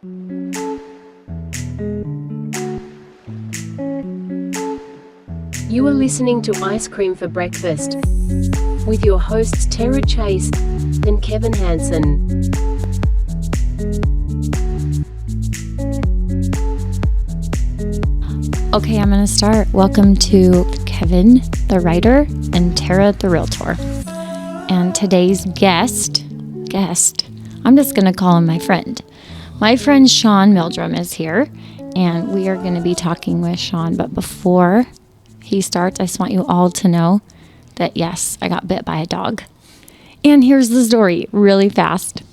You are listening to Ice Cream for Breakfast with your hosts Tara Chase and Kevin Hansen. Okay, I'm going to start. Welcome to Kevin, the writer, and Tara, the realtor. And today's guest, I'm just going to call him my friend. My friend Sean Meldrum is here, and we are going to be talking with Sean. But before he starts, I just want you all to know that, yes, I got bit by a dog. And here's the story really fast.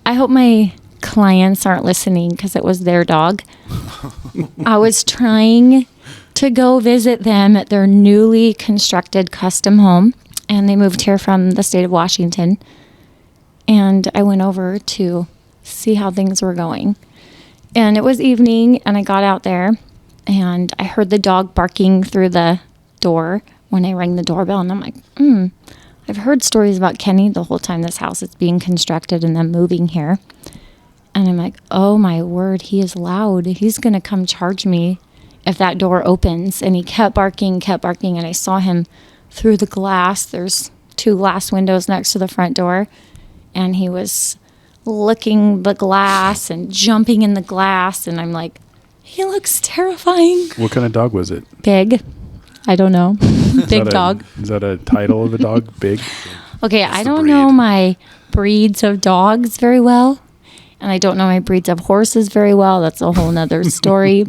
I hope my clients aren't listening because it was their dog. I was trying to go visit them at their newly constructed custom home, and they moved here from the state of Washington. And I went over to see how things were going. And it was evening, and I got out there, and I heard the dog barking through the door when I rang the doorbell. And I'm like, I've heard stories about Kenny the whole time this house is being constructed and them moving here. And I'm like, oh my word, he is loud. He's going to come charge me if that door opens. And he kept barking. And I saw him through the glass. There's 2 glass windows next to the front door. And he was licking the glass and jumping in the glass. And I'm like, he looks terrifying. What kind of dog was it? Big. I don't know. Big dog. Is that a title of a dog? Big? Okay, I don't know my breeds of dogs very well. And I don't know my breeds of horses very well. That's a whole nother story.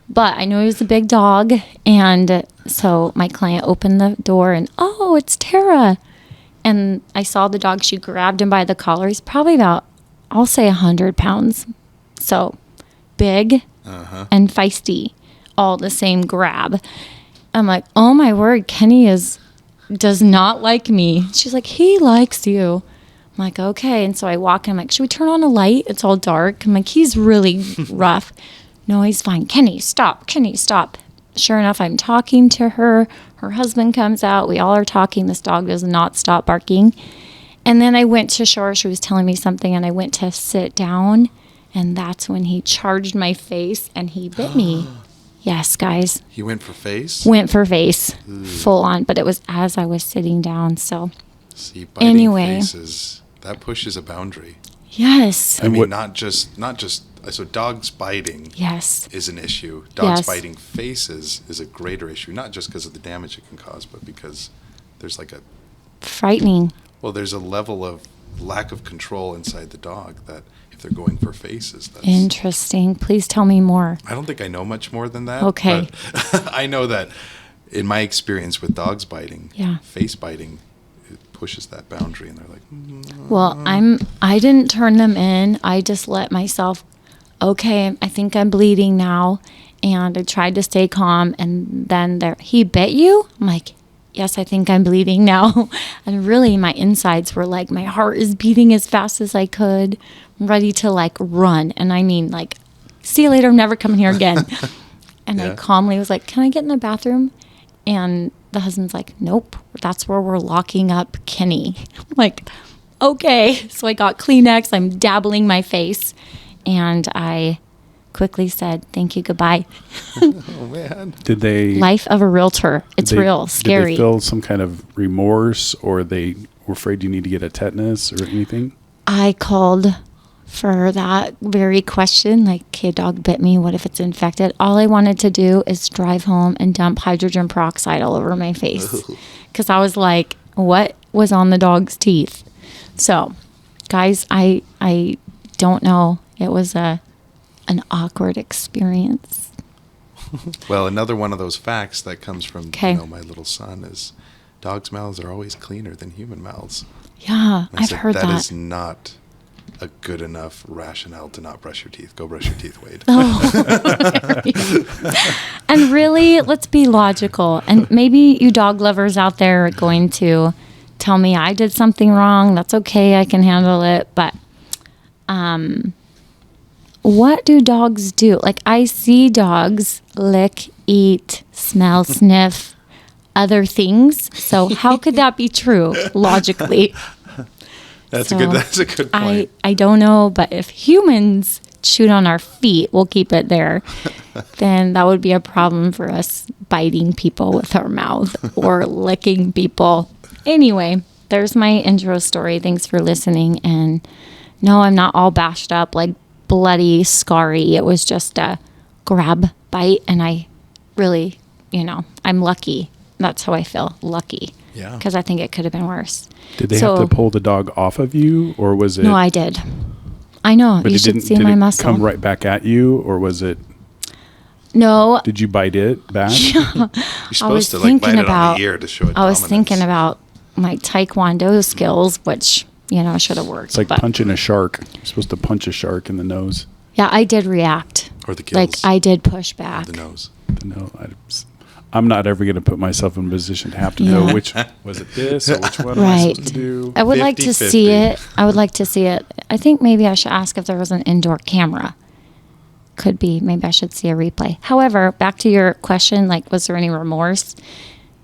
But I know he was a big dog. And so my client opened the door and, oh, it's Tara. And I saw the dog. She grabbed him by the collar. He's probably about, I'll say 100 pounds. So big and feisty, all the same grab. I'm like, oh my word, Kenny does not like me. She's like, he likes you. I'm like, okay. And so I walk in. I'm like, should we turn on a light? It's all dark. I'm like, he's really rough. No, he's fine. Kenny, stop. Sure enough, I'm talking to her. Her husband comes out. We all are talking. This dog does not stop barking. And then I went to show her. She was telling me something, and I went to sit down. And that's when he charged my face, and he bit me. Yes, guys. He went for face? Went for face. Full on. But it was as I was sitting down. So see, biting anyway. Faces, that pushes a boundary. Yes. I mean, not just. So dogs biting is an issue. Dogs biting faces is a greater issue, not just because of the damage it can cause, but because there's like a... frightening. Well, there's a level of lack of control inside the dog that if they're going for faces, that's... Interesting. Please tell me more. I don't think I know much more than that. Okay. But I know that in my experience with dogs biting, face biting, it pushes that boundary, and they're like... Well, I didn't turn them in. I just let myself... Okay, I think I'm bleeding now, and I tried to stay calm, and then he bit you? I'm like, yes, I think I'm bleeding now. And really, my insides were like, my heart is beating as fast as I could. I'm ready to, like, run. And I mean, like, see you later, I'm never coming here again. And I calmly was like, can I get in the bathroom? And the husband's like, nope, that's where we're locking up Kenny. I'm like, okay. So I got Kleenex, I'm dabbling my face. And I quickly said, thank you, goodbye. Oh, man. Did they... Life of a realtor. It's real, scary. Did they feel some kind of remorse, or they were afraid you need to get a tetanus or anything? I called for that very question, like, okay, dog bit me. What if it's infected? All I wanted to do is drive home and dump hydrogen peroxide all over my face. Because I was like, what was on the dog's teeth? So, guys, I don't know. It was an awkward experience. Well, another one of those facts that comes from my little son is dogs' mouths are always cleaner than human mouths. Yeah, I've heard that. That is not a good enough rationale to not brush your teeth. Go brush your teeth, Wade. Oh. And really, let's be logical. And maybe you dog lovers out there are going to tell me I did something wrong. That's okay. I can handle it. But what do dogs do? Like, I see dogs lick, eat, smell, sniff other things. So how could that be true logically? That's a good point. I don't know, but if humans chewed on our feet, we'll keep it there, then that would be a problem for us biting people with our mouth or licking people. Anyway, there's my intro story. Thanks for listening. And no, I'm not all bashed up, like bloody, scarry. It was just a grab bite. And I really, I'm lucky. That's how I feel, lucky. Yeah. Because I think it could have been worse. Did they have to pull the dog off of you, or was it? No, I did. I know. But you should see my muscle. Come right back at you, or was it? No. Did you bite it back? You're supposed to bite it on the ear to show it. I was thinking about my Taekwondo skills, which should have worked. It's like punching a shark. You're supposed to punch a shark in the nose. Yeah, I did react. Or the gills. Like I did push back. Or the nose. I'm not ever going to put myself in a position to have to know which was it this or which one am I supposed to do. I would like to see it. I would like to see it. I think maybe I should ask if there was an indoor camera. Could be. Maybe I should see a replay. However, back to your question, like, was there any remorse?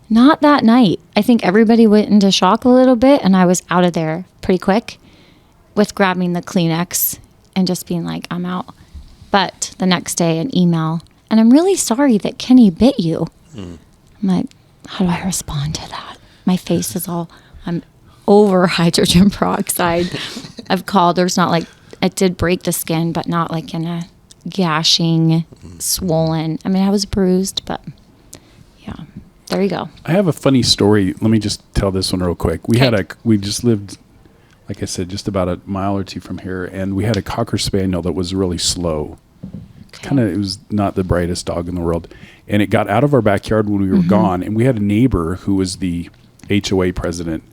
Not that night. I think everybody went into shock a little bit, and I was out of there pretty quick with grabbing the Kleenex and just being like, I'm out. But the next day, an email, and I'm really sorry that Kenny bit you. I'm like, how do I respond to that? My face is I'm over hydrogen peroxide. I've called. There's not like, it did break the skin, but not like in a gashing, swollen. I mean, I was bruised, but yeah, there you go. I have a funny story. Let me just tell this one real quick. We just lived, like I said, just about a mile or two from here, and we had a Cocker Spaniel that was really slow. It was not the brightest dog in the world. And it got out of our backyard when we were gone. And we had a neighbor who was the HOA president,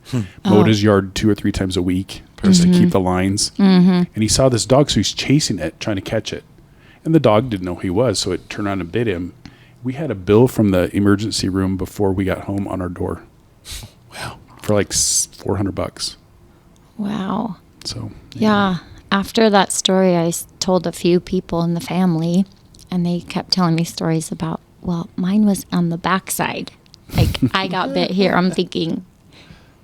mowed his yard 2 or 3 times a week just to keep the lines. And he saw this dog, so he's chasing it, trying to catch it. And the dog didn't know who he was, so it turned around and bit him. We had a bill from the emergency room before we got home on our door. Wow. For like $400. Wow. So. Yeah. After that story, I told a few people in the family, and they kept telling me stories about, well, mine was on the backside. Like, I got bit here. I'm thinking,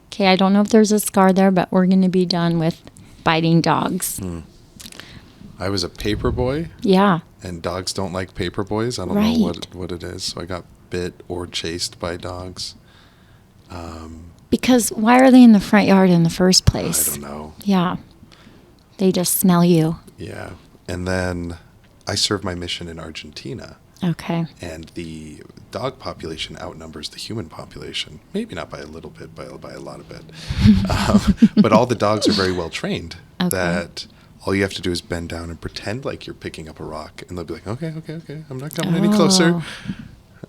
okay, I don't know if there's a scar there, but we're going to be done with biting dogs. I was a paper boy. Yeah. And dogs don't like paper boys. I don't know what it is. So I got bit or chased by dogs. Because why are they in the front yard in the first place? I don't know. Yeah. They just smell you. Yeah. And then I served my mission in Argentina. Okay. And the dog population outnumbers the human population. Maybe not by a little bit, by a lot of it. But all the dogs are very well trained. Okay. That all you have to do is bend down and pretend like you're picking up a rock. And they'll be like, okay, I'm not coming any closer.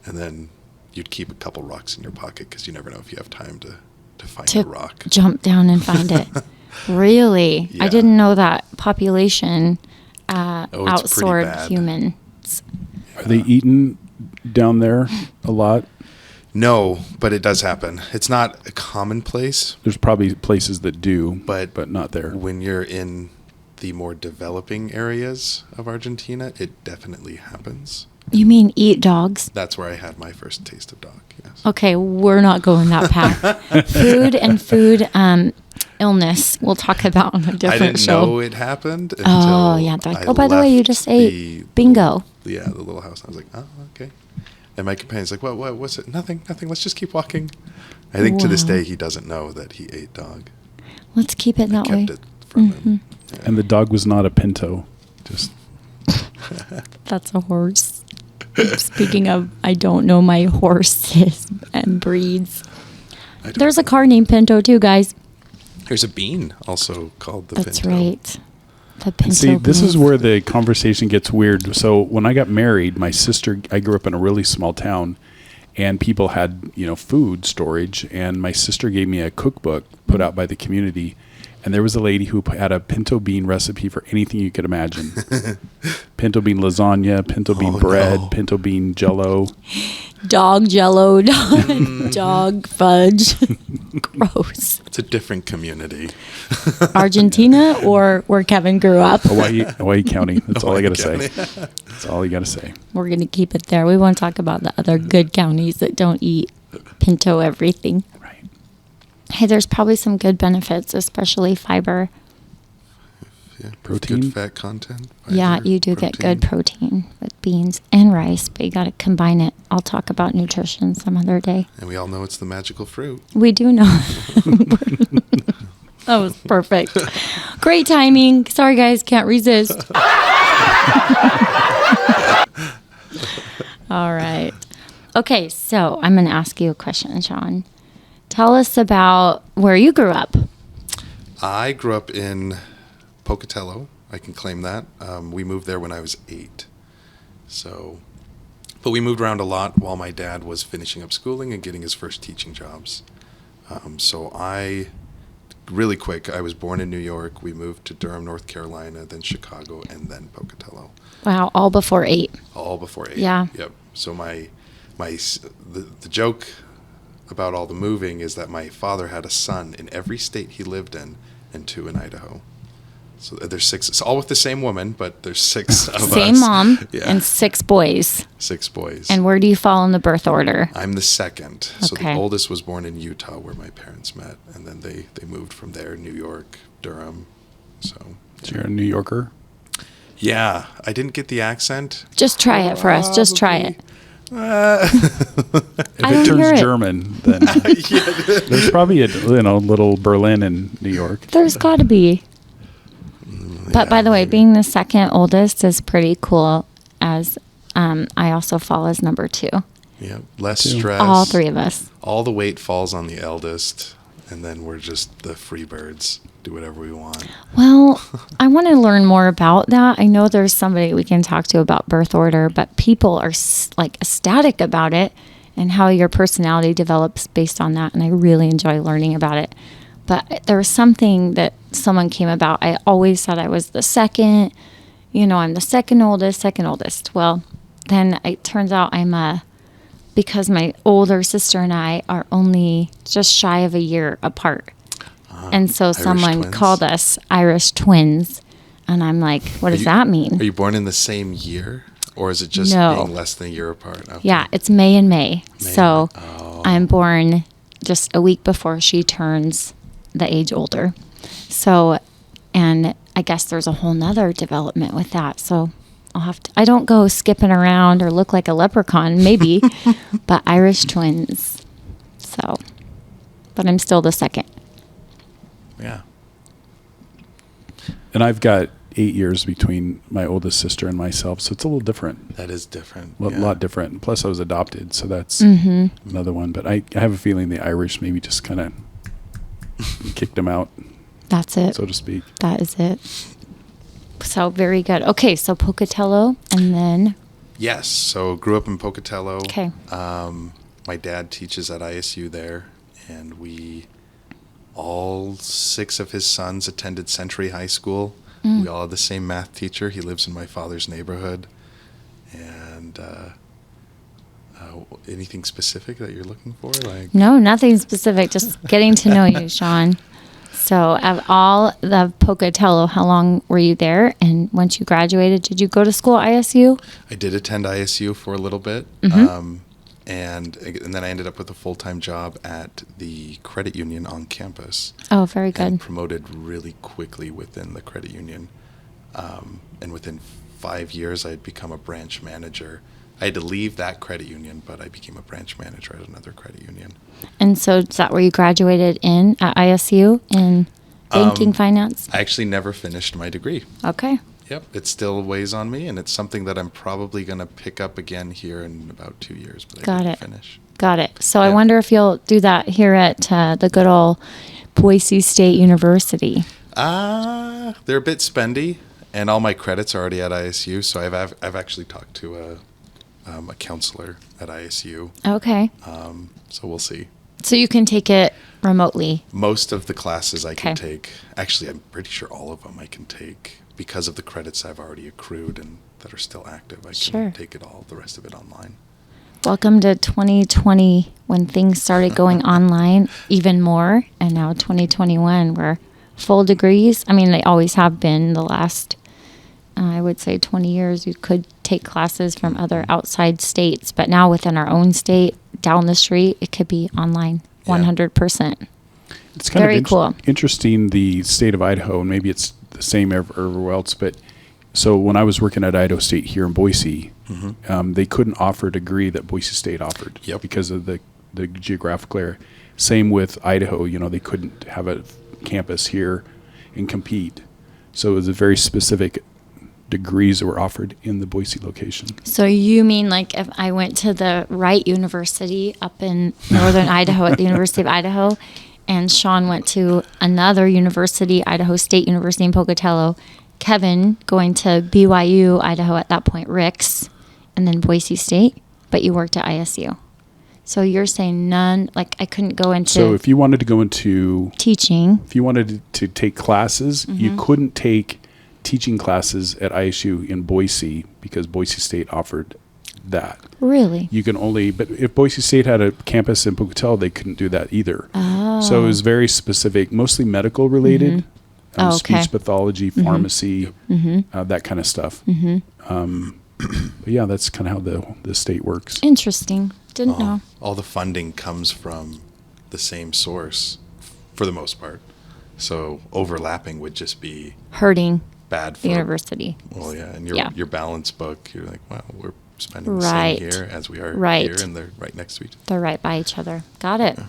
And then you'd keep a couple rocks in your pocket because you never know if you have time to find a rock. Jump down and find it. Really? Yeah. I didn't know that population outsoared humans. Are they eaten down there a lot? No, but it does happen. It's not a commonplace. There's probably places that do, but not there. When you're in the more developing areas of Argentina, it definitely happens. You mean eat dogs? That's where I had my first taste of dog, yes. Okay, we're not going that path. Food and food illness we'll talk about on a different show. I didn't know it happened until they're like, by the way, you just ate. Bingo. The little house. I was like, oh, okay. And my companion's like, what's it? Nothing. Let's just keep walking. I think to this day he doesn't know that he ate dog. Let's keep it that way. I kept it from him. Yeah. And the dog was not a pinto. Just. That's a horse. Speaking of, I don't know my horses and breeds. There's a car named Pinto too, guys. There's a bean also called the Pinto. That's right. The Pinto. See, this is where the conversation gets weird. So when I got married, my sister, I grew up in a really small town, and people had, food storage, and my sister gave me a cookbook put out by the community, and there was a lady who had a pinto bean recipe for anything you could imagine. Pinto bean lasagna, pinto bean bread, pinto bean jello. Dog jello, dog fudge. Gross. It's a different community. Argentina or where Kevin grew up? Hawaii County. That's all I got to say. That's all you got to say. We're going to keep it there. We won't talk about the other good counties that don't eat pinto everything. Right. Hey, there's probably some good benefits, especially fiber. Yeah, Protein? good fat content. Yeah, fiber, you do get good protein with beans and rice, but you got to combine it. I'll talk about nutrition some other day. And we all know it's the magical fruit. We do know. That was perfect. Great timing. Sorry, guys, can't resist. All right. Okay, so I'm going to ask you a question, Sean. Tell us about where you grew up. I grew up in Pocatello. I can claim that. We moved there when I was 8. But we moved around a lot while my dad was finishing up schooling and getting his first teaching jobs. Really quick, I was born in New York. We moved to Durham, North Carolina, then Chicago, and then Pocatello. Wow, all before 8. All before 8. Yeah. Yep. So the joke about all the moving is that my father had a son in every state he lived in and 2 in Idaho. So there's 6. It's all with the same woman, but there's 6 of us. Same mom Yeah. and 6 boys. 6 boys. And where do you fall in the birth order? I'm the second. So the Okay. oldest was born in Utah, where my parents met, and then they moved from there, New York, Durham. So you're a New Yorker? yeah, I didn't get the accent. Just try it for us. Just try it. If I it don't hear turns it. German, then there's probably a little Berlin in New York. There's got to be. But by the way, being the second oldest is pretty cool, as I also fall as number 2. Yeah, less 2. stress. All 3 of us. All the weight falls on the eldest, and then we're just the free birds. Do whatever we want. Well, I want to learn more about that. I know there's somebody we can talk to about birth order, but people are like ecstatic about it and how your personality develops based on that. And I really enjoy learning about it. But there was something that someone came about. I always thought I was the second. I'm the second oldest. Well, then it turns out because my older sister and I are only just shy of a year apart. And so someone twins. called us Irish twins. And I'm like, what does that mean? Are you born in the same year? Or is it just No. being less than a year apart? Okay. Yeah, it's May and May. So Oh. I'm born just a week before she turns the age older. So, and I guess there's a whole nother development with that. So I don't go skipping around or look like a leprechaun, maybe, but Irish twins. So, but I'm still the second. Yeah. And I've got 8 years between my oldest sister and myself, so it's a little different. That is different. A Yeah. lot different. Plus, I was adopted, so that's Mm-hmm. another one. But I have a feeling the Irish maybe just kind of kicked them out, That's it. so to speak. That is it. So very good. Okay, so Pocatello, and then Yes. So grew up in Pocatello. okay, My dad teaches at ISU there, and all 6 of his sons attended Century High School. We all had the same math teacher. He lives in my father's neighborhood. And anything specific that you're looking for? no, nothing specific. Just getting to know you, Sean. So, of all the Pocatello, how long were you there? And once you graduated, did you go to school at ISU? I did attend ISU for a little bit. Mm-hmm. And then I ended up with a full-time job at the credit union on campus. Oh, very good. And promoted really quickly within the credit union. And within 5 years, I had become a branch manager. I had to leave that credit union, but I became a branch manager at another credit union. And so, is that where you graduated in at ISU in banking finance? I actually never finished my degree. Okay. Yep, it still weighs on me, and it's something that I'm probably going to pick up again here in about 2 years, but I didn't finish. Got it. So I Yeah. wonder if you'll do that here at the good old Boise State University. They're a bit spendy, and all my credits are already at ISU, so I've actually talked to a counselor at ISU, Okay. so we'll see. So you can take it remotely. Most of the classes I can Okay. take, actually I'm pretty sure all of them I can take because of the credits I've already accrued and that are still active. I can Sure. take it all, the rest of it online. Welcome to 2020 when things started going online even more. And now 2021, we're full degrees. I mean, they always have been the last, I would say 20 years. You could take classes from other outside states, but now within our own state, down the street, it could be online 100%. It's kind Very of cool. interesting, the state of Idaho, and maybe it's the same everywhere else. But so when I was working at Idaho State here in Boise, they couldn't offer a degree that Boise State offered because of the geographical area. Same with Idaho, they couldn't have a campus here and compete. So it was a very specific degrees that were offered in the Boise location. So you mean like if I went to the Wright University up in northern Idaho at the University of Idaho, and Sean went to another university, Idaho State University in Pocatello, Kevin going to BYU, Idaho at that point, Rick's, and then Boise State, but you worked at ISU. So you're saying none, like I couldn't go into... So if you wanted to go into... teaching. If you wanted to take classes, you couldn't take teaching classes at ISU in Boise because Boise State offered that. Really? You can only... But if Boise State had a campus in Pocatello, they couldn't do that either. Oh. So it was very specific, mostly medical related. Speech pathology, pharmacy, that kind of stuff. But yeah, that's kind of how the state works. Interesting. Didn't know. All the funding comes from the same source for the most part. So overlapping would just be hurting bad for the university. Well, yeah, and your balance book, you're like, well, we're spending the Right. same here as we are Right. here, and they're right next to each other. They're right by each other. Got it.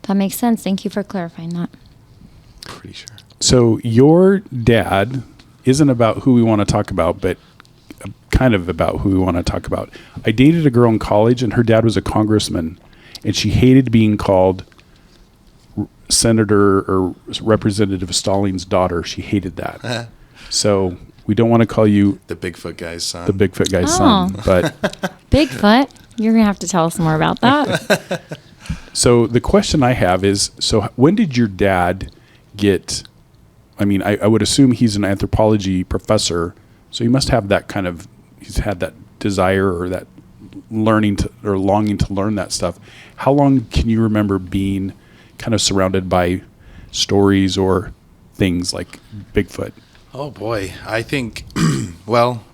That makes sense. Thank you for clarifying that. Pretty sure. So your dad isn't about who we want to talk about, but kind of about who we want to talk about. I dated a girl in college, and her dad was a congressman, and she hated being called Senator or Representative Stallings' daughter. She hated that. So we don't want to call you the Bigfoot guy's son. The Bigfoot guy's son, but Bigfoot. You're gonna have to tell us more about that. So the question I have is: so when did your dad get? I mean, I would assume he's an anthropology professor, so he must have that kind of. He's had that desire or that learning to or longing to learn that stuff. How long can you remember being kind of surrounded by stories or things like Bigfoot? Oh boy, I think, well,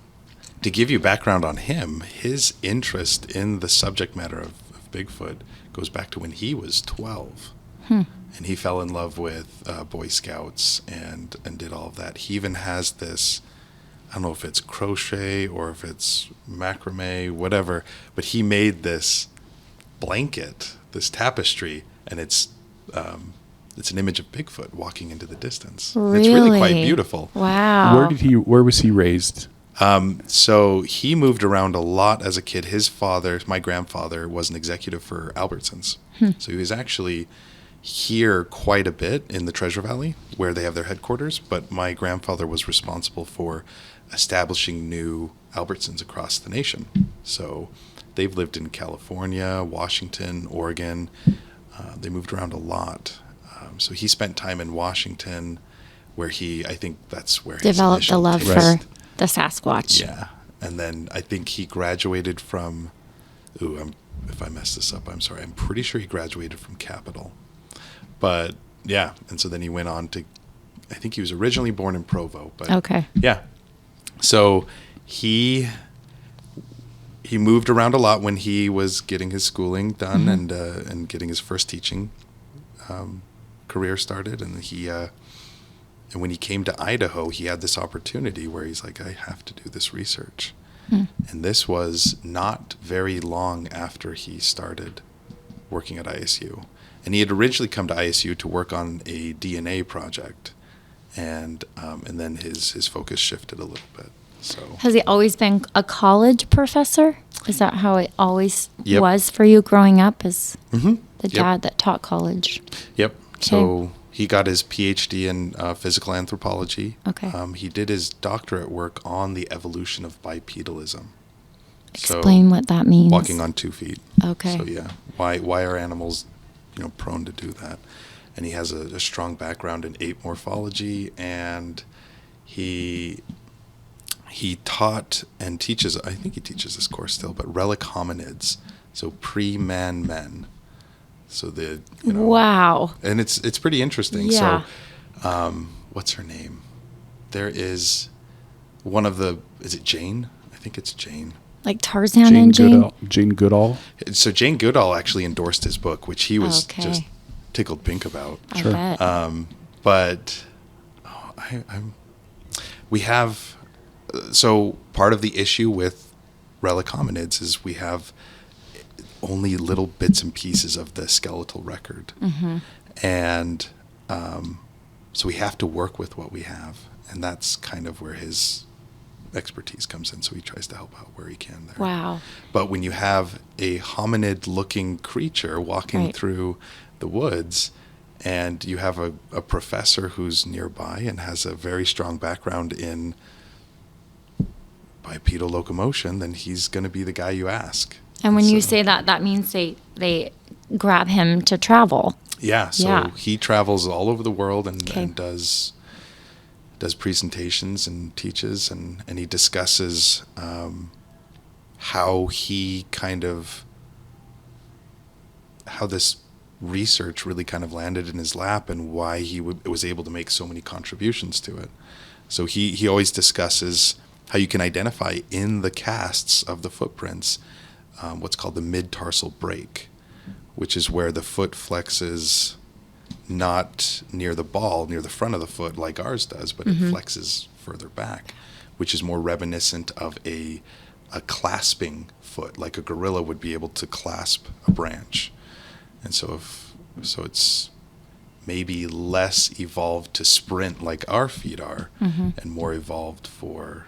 to give you background on him, his interest in the subject matter of Bigfoot goes back to when he was 12. And he fell in love with Boy Scouts and did all of that. He even has this, I don't know if it's crochet or if it's macrame, whatever, but he made this blanket, this tapestry, and it's an image of Bigfoot walking into the distance. Really? It's really quite beautiful. Wow. Where was he raised? So he moved around a lot as a kid. His father, my grandfather, was an executive for Albertsons. So he was actually here quite a bit in the Treasure Valley where they have their headquarters. But my grandfather was responsible for establishing new Albertsons across the nation. So they've lived in California, Washington, Oregon. They moved around a lot. So he spent time in Washington where I think that's where his developed a love taste. for the Sasquatch. Yeah. And then I think he graduated from, if I mess this up, I'm sorry. I'm pretty sure he graduated from Capitol. But yeah, and so then he went on to, I think he was originally born in Provo. But Okay. yeah. So he moved around a lot when he was getting his schooling done and getting his first teaching career started. And and when he came to Idaho, he had this opportunity where he's like, I have to do this research. And this was not very long after he started working at ISU. And he had originally come to ISU to work on a DNA project. And then his focus shifted a little bit. So Has he always been a college professor? Is that how it always Yep. was for you growing up as the Yep. dad that taught college? Yep. So he got his PhD in physical anthropology. Okay. He did his doctorate work on the evolution of bipedalism. Explain what that means. Walking on 2 feet. Okay. So yeah, why are animals, prone to do that? And he has a strong background in ape morphology, and he taught and teaches. I think he teaches this course still, but relic hominids, so pre-man men. So Wow. and it's pretty interesting. Yeah. So, what's her name? There is one of the. Is it Jane? I think it's Jane. Like Tarzan and Jane? Jane Goodall. So Jane Goodall actually endorsed his book, which he was Okay. just tickled pink about. I Sure. bet. But we have, so part of the issue with relic hominids is we have only little bits and pieces of the skeletal record. And so we have to work with what we have. And that's kind of where his expertise comes in. So he tries to help out where he can there. Wow. But when you have a hominid-looking creature walking through the woods, and you have a professor who's nearby and has a very strong background in bipedal locomotion, then he's going to be the guy you ask. And when you say that, that means they grab him to travel. Yeah, so Yeah. he travels all over the world and does presentations and teaches, and he discusses how this research really kind of landed in his lap and why he was able to make so many contributions to it. So he always discusses how you can identify in the casts of the footprints what's called the mid-tarsal break, which is where the foot flexes not near the ball, near the front of the foot like ours does, but it flexes further back, which is more reminiscent of a clasping foot, like a gorilla would be able to clasp a branch. And so it's maybe less evolved to sprint like our feet are, and more evolved for,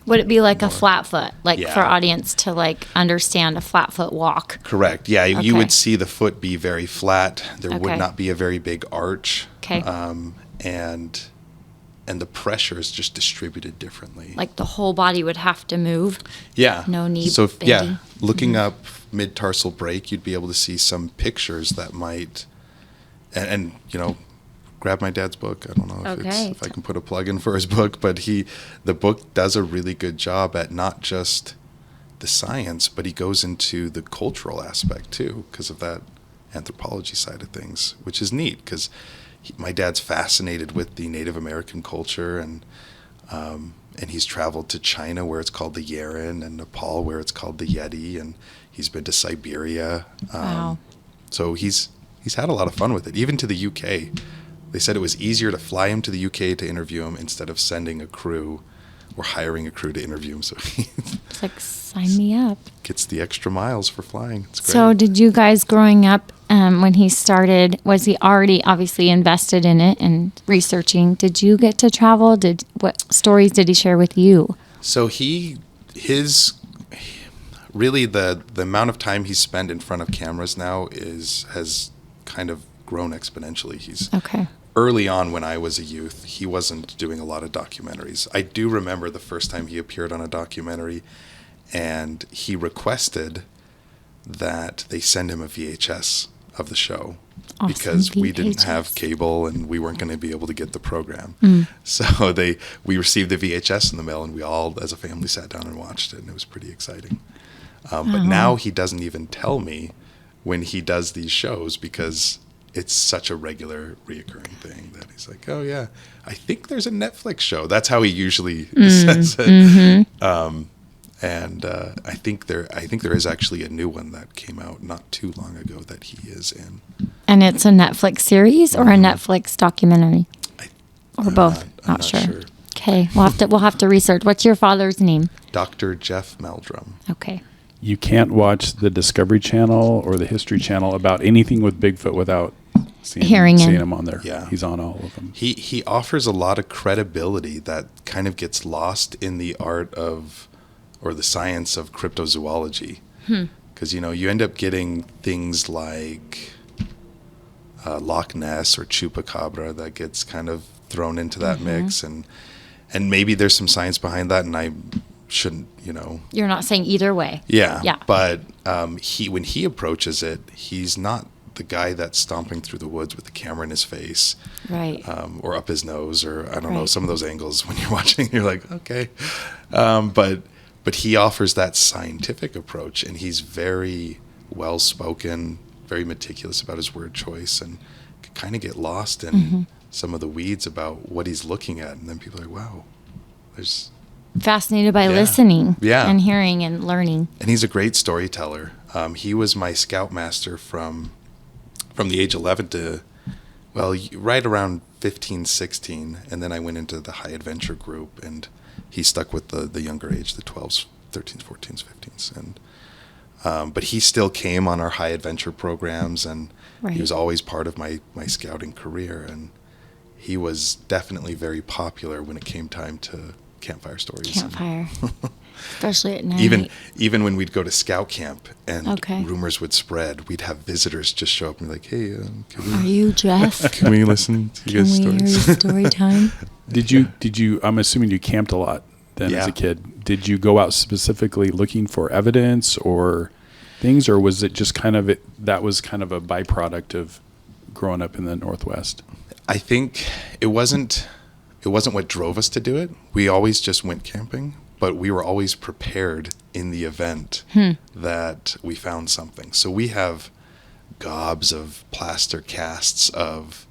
Would it be like a flat foot, like Yeah. for audience to like understand a flat foot walk? Correct. Yeah, Okay. you would see the foot be very flat. There Okay. would not be a very big arch. Okay. And the pressure is just distributed differently. Like the whole body would have to move. Yeah. No knee So bending. looking up mid-tarsal break, you'd be able to see some pictures that might, and grab my dad's book. I don't know if I can put a plug in for his book, but the book does a really good job at not just the science, but he goes into the cultural aspect too, because of that anthropology side of things, which is neat because my dad's fascinated with the Native American culture, and he's traveled to China where it's called the Yeren, and Nepal where it's called the Yeti, and he's been to Siberia. Wow. So he's had a lot of fun with it, even to the UK. They said it was easier to fly him to the UK to interview him instead of sending a crew or hiring a crew to interview him. So he It's like, sign me up. gets the extra miles for flying. It's great. So did you guys growing up, when he started, was he already obviously invested in it and researching? Did you get to travel? What stories did he share with you? So really the amount of time he's spent in front of cameras now has kind of grown exponentially. He's Okay. early on when I was a youth, he wasn't doing a lot of documentaries. I do remember the first time he appeared on a documentary, and he requested that they send him a VHS of the show. Awesome. Because we didn't have VHS. cable and we weren't going to be able to get the program. So we received the VHS in the mail, and we all as a family sat down and watched it, and it was pretty exciting. But now he doesn't even tell me when he does these shows because it's such a regular reoccurring thing that he's like, oh yeah, I think there's a Netflix show. That's how he usually says it. I think there is actually a new one that came out not too long ago that he is in. And it's a Netflix series or a Netflix documentary? Or both? I'm Not sure. Okay, we'll have to research. What's your father's name? Dr. Jeff Meldrum. Okay. You can't watch the Discovery Channel or the History Channel about anything with Bigfoot without seeing him on there. Yeah. He's on all of them. He offers a lot of credibility that kind of gets lost in the art of, or the science of cryptozoology. Because, you end up getting things like Loch Ness or Chupacabra that gets kind of thrown into that mix. And maybe there's some science behind that, and I shouldn't, You're not saying either way. Yeah. Yeah. But when he approaches it, he's not the guy that's stomping through the woods with the camera in his face. Right. Or up his nose, or I don't know, Right. some of those angles when you're watching, you're like, okay. But he offers that scientific approach, and he's very well-spoken, very meticulous about his word choice, and can kind of get lost in some of the weeds about what he's looking at. And then people are like, wow, there's... Fascinated by Yeah. listening Yeah. and hearing and learning. And he's a great storyteller. He was my scoutmaster from the age 11 to, right around 15, 16, and then I went into the high adventure group, and he stuck with the younger age, the 12s, 13s, 14s, 15s, and but he still came on our high adventure programs, and he was always part of my scouting career, and he was definitely very popular when it came time to campfire stories. Campfire. Especially at night. Even when we'd go to scout camp and Okay. rumors would spread, we'd have visitors just show up and be like, "Hey, Are you Jeff? can we listen to Can your we stories?" hear your story time? Did you, I'm assuming you camped a lot then as Yeah. a kid. Did you go out specifically looking for evidence or things, or was it just that was kind of a byproduct of growing up in the Northwest? I think it wasn't what drove us to do it. We always just went camping, but we were always prepared in the event that we found something. So we have gobs of plaster casts of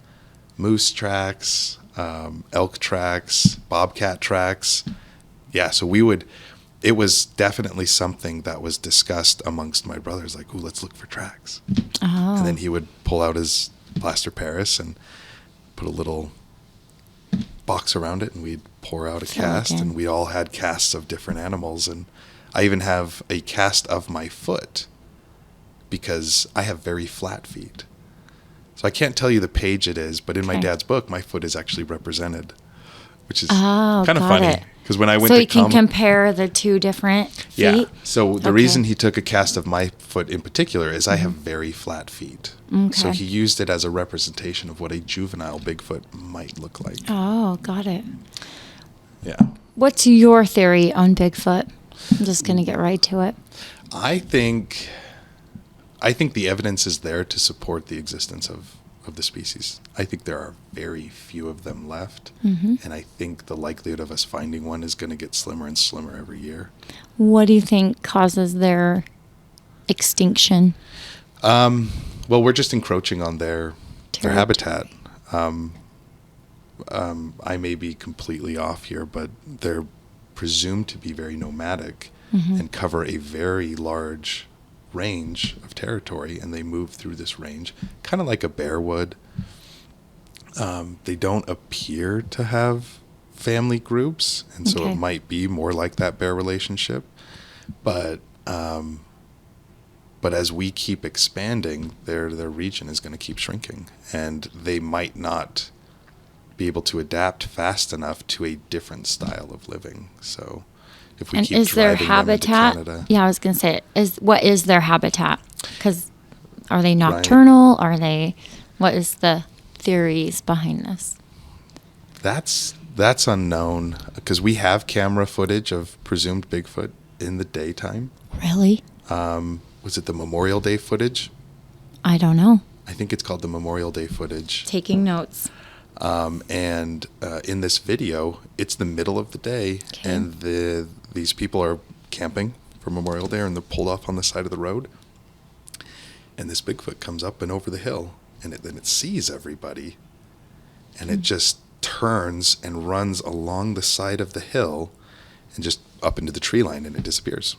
moose tracks, elk tracks, bobcat tracks. Yeah, so it was definitely something that was discussed amongst my brothers, like, "Ooh, let's look for tracks." Oh. And then he would pull out his plaster Paris and put a little box around it, and we'd pour out a cast, and we all had casts of different animals. And I even have a cast of my foot because I have very flat feet. So I can't tell you the page it is, but in my dad's book, my foot is actually represented, which is kind of funny. Because when I went so to you can compare the two different feet? Yeah. So the reason he took a cast of my foot in particular is I have very flat feet. Okay. So he used it as a representation of what a juvenile Bigfoot might look like. Oh, got it. Yeah. What's your theory on Bigfoot? I'm just going to get right to it. I think the evidence is there to support the existence of the species. I think there are very few of them left, and I think the likelihood of us finding one is going to get slimmer and slimmer every year. What do you think causes their extinction? Well, we're just encroaching on their habitat. I may be completely off here, but they're presumed to be very nomadic and cover a very large range of territory, and they move through this range kind of like a bear would. They don't appear to have family groups, and so it might be more like that bear relationship, but as we keep expanding, their region is going to keep shrinking, and they might not be able to adapt fast enough to a different style of living. So if we keep driving them into Canada. Yeah, I was going to say, what is their habitat? Because are they nocturnal? Are they? What is the theories behind this? That's unknown, because we have camera footage of presumed Bigfoot in the daytime. Really? Was it the Memorial Day footage? I don't know. I think it's called the Memorial Day footage. Taking notes. And in this video, it's the middle of the day, and these people are camping for Memorial Day, and they're pulled off on the side of the road. And this Bigfoot comes up and over the hill, and then it sees everybody, and it just turns and runs along the side of the hill and just up into the tree line, and it disappears.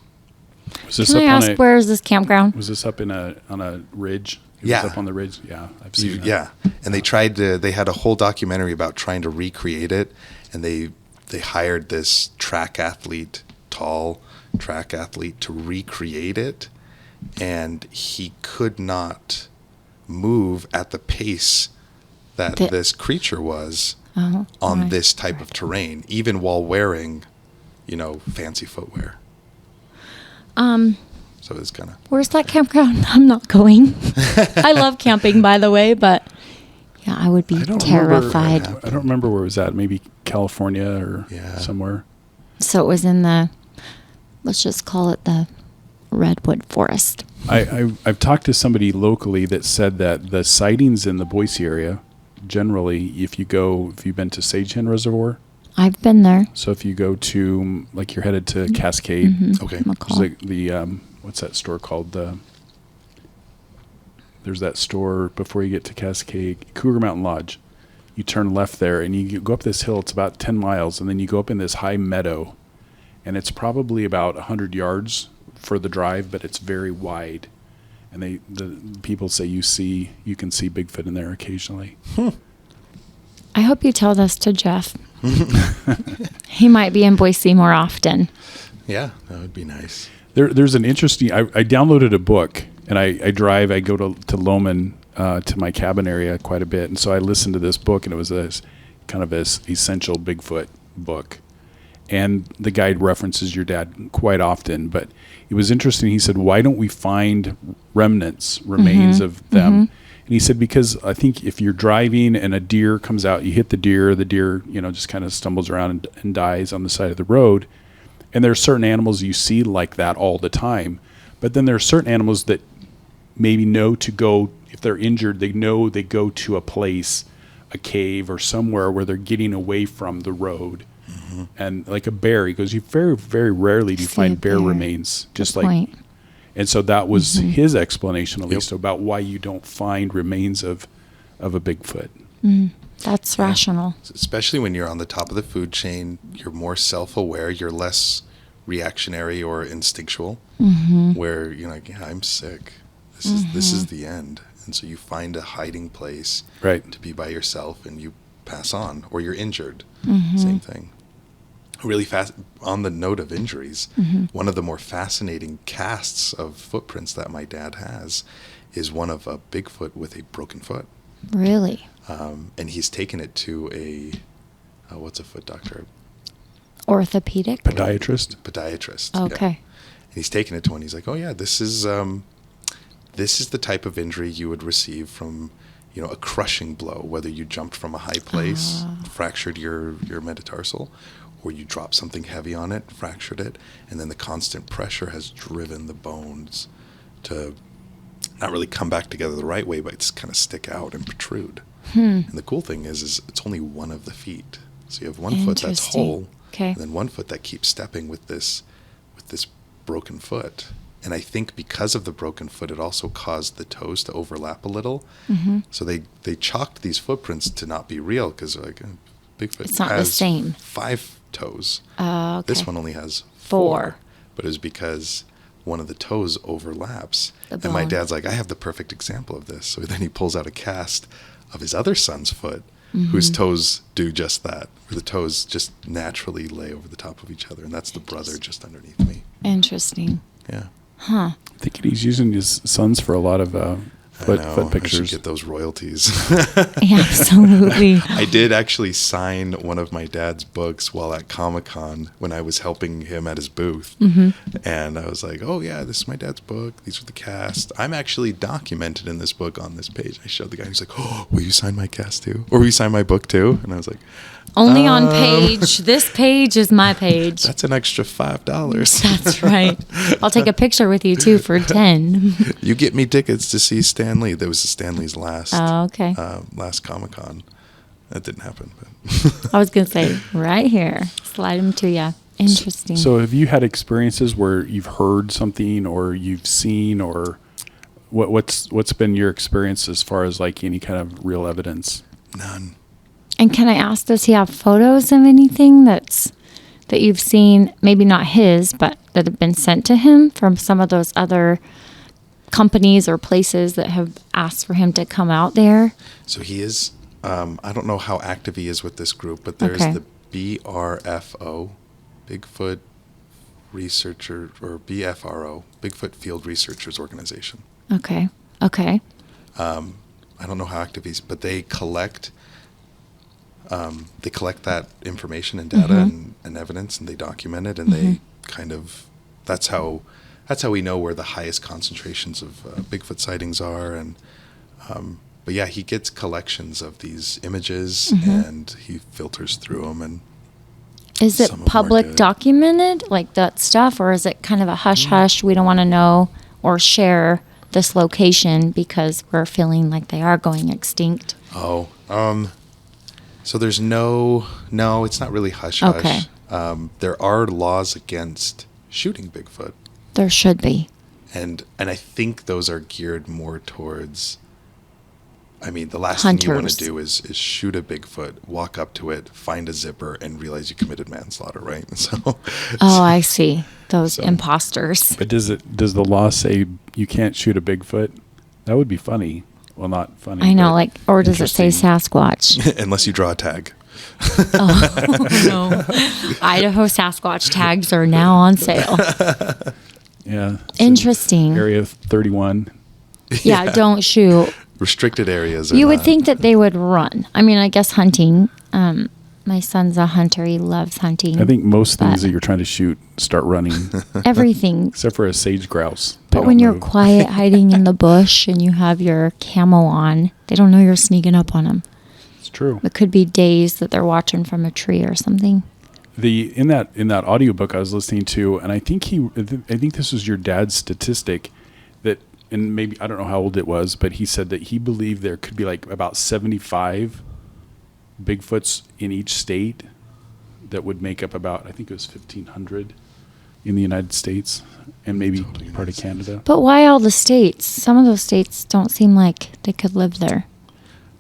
Can I ask, where is this campground? Was this up on a ridge? It Yeah. was up on the ridge. Yeah, I've seen that. Yeah, and they had a whole documentary about trying to recreate it, and they hired this tall track athlete to recreate it, and he could not move at the pace that this creature was on this type of terrain, even while wearing, fancy footwear. So it's kind of... Where's that campground? I'm not going. I love camping, by the way, but yeah, I would be terrified. I don't remember where it was at. Maybe California or somewhere. So it was in let's just call it the Redwood Forest. I've talked to somebody locally that said that the sightings in the Boise area, generally, if you've been to Sage Hen Reservoir. I've been there. So if you go to, like, you're headed to Cascade. Okay. There's what's that store called? There's that store before you get to Cascade, Cougar Mountain Lodge. You turn left there, and you go up this hill. It's about 10 miles, and then you go up in this high meadow, and it's probably about 100 yards for the drive, but it's very wide. And the people say you can see Bigfoot in there occasionally. I hope you tell this to Jeff. He might be in Boise more often. Yeah, that would be nice. There's an interesting. I downloaded a book, and I go to Loman to my cabin area quite a bit, and so I listened to this book, and it was a kind of this essential Bigfoot book, and the guide references your dad quite often. But it was interesting. He said, "Why don't we find remains of them?" And he said, because I think if you're driving and a deer comes out, you hit the deer just kind of stumbles around and dies on the side of the road. And there are certain animals you see like that all the time. But then there are certain animals that maybe know to go, if they're injured, they know they go to a place, a cave or somewhere where they're getting away from the road. And like a bear, he goes, you very, very rarely do you find bear remains. Just like point. And so that was his explanation, at least, about why you don't find remains of a Bigfoot. That's rational. Especially when you're on the top of the food chain, you're more self-aware, you're less reactionary or instinctual, where you're like, yeah, I'm sick. This is the end. And so you find a hiding place to be by yourself, and you pass on, or you're injured. Same thing. Really fast on the note of injuries, one of the more fascinating casts of footprints that my dad has is one of a Bigfoot with a broken foot. Really? And he's taken it to what's a foot doctor? Orthopedic? Podiatrist. Okay. Yeah. And he's taken it to one. He's like, oh yeah, this is the type of injury you would receive from, a crushing blow, whether you jumped from a high place, fractured your metatarsal, or you dropped something heavy on it, fractured it, and then the constant pressure has driven the bones to not really come back together the right way, but just kind of stick out and protrude. And the cool thing is it's only one of the feet. So you have one foot that's whole, and then one foot that keeps stepping with this broken foot. And I think because of the broken foot, it also caused the toes to overlap a little. So they chalked these footprints to not be real, because like Bigfoot it's not has the same. 5 toes. Okay. This one only has 4. But it was because one of the toes overlaps. And my dad's like, I have the perfect example of this. So then he pulls out a cast of his other son's foot, whose toes do just that, where the toes just naturally lay over the top of each other. And that's the brother just underneath me. Interesting. Yeah. Huh. I think he's using his sons for a lot of foot pictures. I should get those royalties. Yeah, absolutely. I did actually sign one of my dad's books while at Comic-Con when I was helping him at his booth. And I was like, oh yeah, this is my dad's book. These are the cast. I'm actually documented in this book on this page. I showed the guy. He's like, oh, will you sign my cast too? Or will you sign my book too? And I was like, only on page. This page is my page. That's an extra $5. That's right. I'll take a picture with you too for 10. You get me tickets to see Stan Lee. That was Stan Lee's last Comic-Con. That didn't happen. But I was going to say, right here. Slide them to you. Interesting. So have you had experiences where you've heard something or you've seen, or what's been your experience as far as like any kind of real evidence? None. And can I ask, does he have photos of anything that you've seen, maybe not his, but that have been sent to him from some of those other companies or places that have asked for him to come out there? So he is, I don't know how active he is with this group, but there's the BRFO, Bigfoot Researcher, or BFRO, Bigfoot Field Researchers Organization. Okay. I don't know how active he's, but they collect that information and data and evidence, and they document it, and they kind of, that's how we know where the highest concentrations of Bigfoot sightings are. And but yeah, he gets collections of these images and he filters through them. And is it public documented, like that stuff, or is it kind of a hush hush? We don't want to know or share this location because we're feeling like they are going extinct. So there's no, it's not really hush hush. Okay. There are laws against shooting Bigfoot. There should be. And I think those are geared more towards, the last hunters. thing you want to do is shoot a Bigfoot, walk up to it, find a zipper, and realize you committed manslaughter, right? So. I see. Those imposters. But does the law say you can't shoot a Bigfoot? That would be funny. Well, not funny. I know, but like, or does it say interesting. Sasquatch? Unless you draw a tag. No. Idaho Sasquatch tags are now on sale. Yeah. it's Interesting. in Area 31. Yeah, don't shoot. Restricted areas. Are You would not- think that they would run. I mean, I guess hunting. My son's a hunter. He loves hunting. I think most things But- that you're trying to shoot start running, everything. except for a sage grouse. They But when don't you're move. quiet, hiding in the bush, and you have your camo on, they don't know you're sneaking up on them. It's true. It could be days that they're watching from a tree or something. In that audiobook I was listening to, and I think this was your dad's statistic that, and maybe I don't know how old it was, but he said that he believed there could be like about 75 Bigfoots in each state that would make up about, I think it was 1,500 in the United States and maybe part of Canada. But why all the states? Some of those states don't seem like they could live there.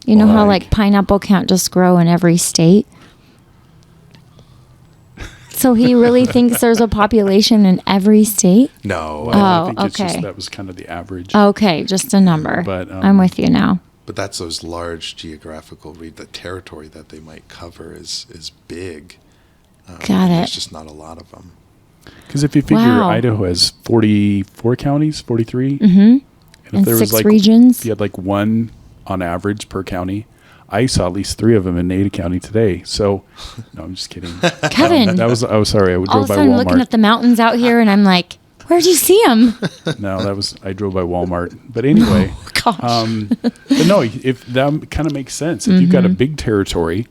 You know Well, how like- like pineapple can't just grow in every state? So he really thinks there's a population in every state? No, I think it's okay. just that was kind of the average. Okay, just a number. But, I'm with you now. but that's those large geographical the territory that they might cover is big. Got and it. There's just not a lot of them. Because if you figure Wow. Idaho has 44 counties, 43, Mm-hmm. and if And there was 6 like regions. if you had like one on average per county, I saw at least 3 of them in Ada County today. So, no, I'm just kidding. Kevin. That was, oh, sorry, I All drove of a by sudden, I'm looking Walmart. at the mountains out here, and I'm like, where'd you see them? No, I drove by Walmart. But anyway, Gosh. but no, if that kind of makes sense. If you've got a big territory,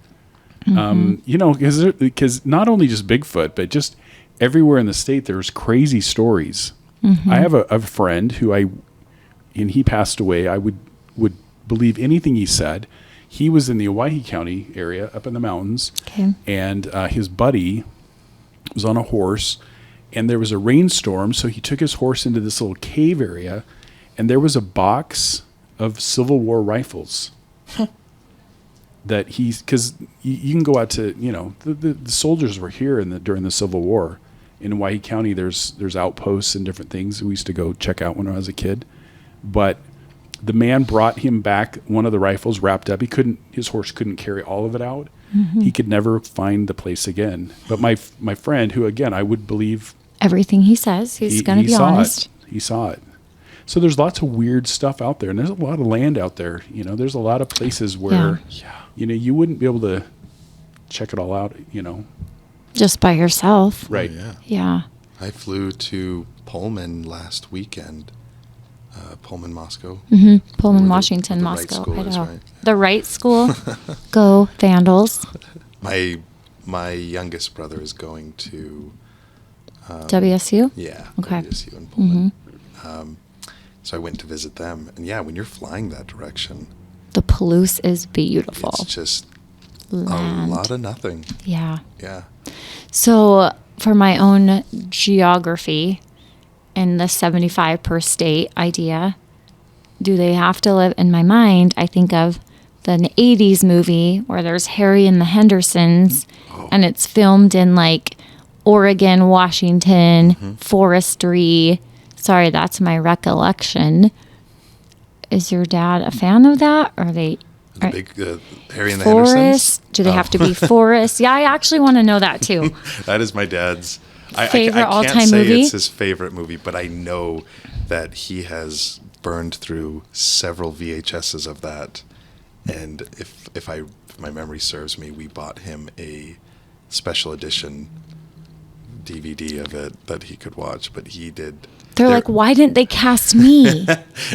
you know, because not only just Bigfoot, but just everywhere in the state, there's crazy stories. I have a friend who and he passed away. I would believe anything he said. He was in the Owyhee County area up in the mountains, Okay. and his buddy was on a horse, and there was a rainstorm, so he took his horse into this little cave area, and there was a box of Civil War rifles that because you can go out to, you know, the soldiers were here during the Civil War. In Owyhee County, there's outposts and different things we used to go check out when I was a kid, but the man brought him back one of the rifles wrapped up. His horse couldn't carry all of it out. He could never find the place again. But my friend, who again I would believe Everything he says, he's going to be saw honest. He saw it. So there's lots of weird stuff out there, and there's a lot of land out there. You know, there's a lot of places where you know, you wouldn't be able to check it all out. You know, Just by yourself. right? Oh, yeah. Yeah. I flew to Pullman last weekend. Pullman, Moscow. Pullman, Where Washington, the right Moscow, school is, Idaho. right? The right school. Go Vandals. My youngest brother is going to WSU. Okay. WSU in Pullman. So I went to visit them, and yeah, when you're flying that direction, The Palouse is beautiful. it's just Land. a lot of nothing. Yeah. Yeah. So for my own geography and the 75 per state idea, do they have to live? In my mind, I think of the 80s movie where there's Harry and the Hendersons, and it's filmed in like Oregon, Washington, forestry. Sorry, that's my recollection. Is your dad a fan of that? Or are they The big Harry and the Hendersons. forest? Do they have to be forest? Yeah, I actually want to know that too. That is my dad's Favorite I all-time can't say movie? it's his favorite movie, but I know that he has burned through several VHSs of that. And if my memory serves me, we bought him a special edition DVD of it that he could watch. But he did. They're like, why didn't they cast me?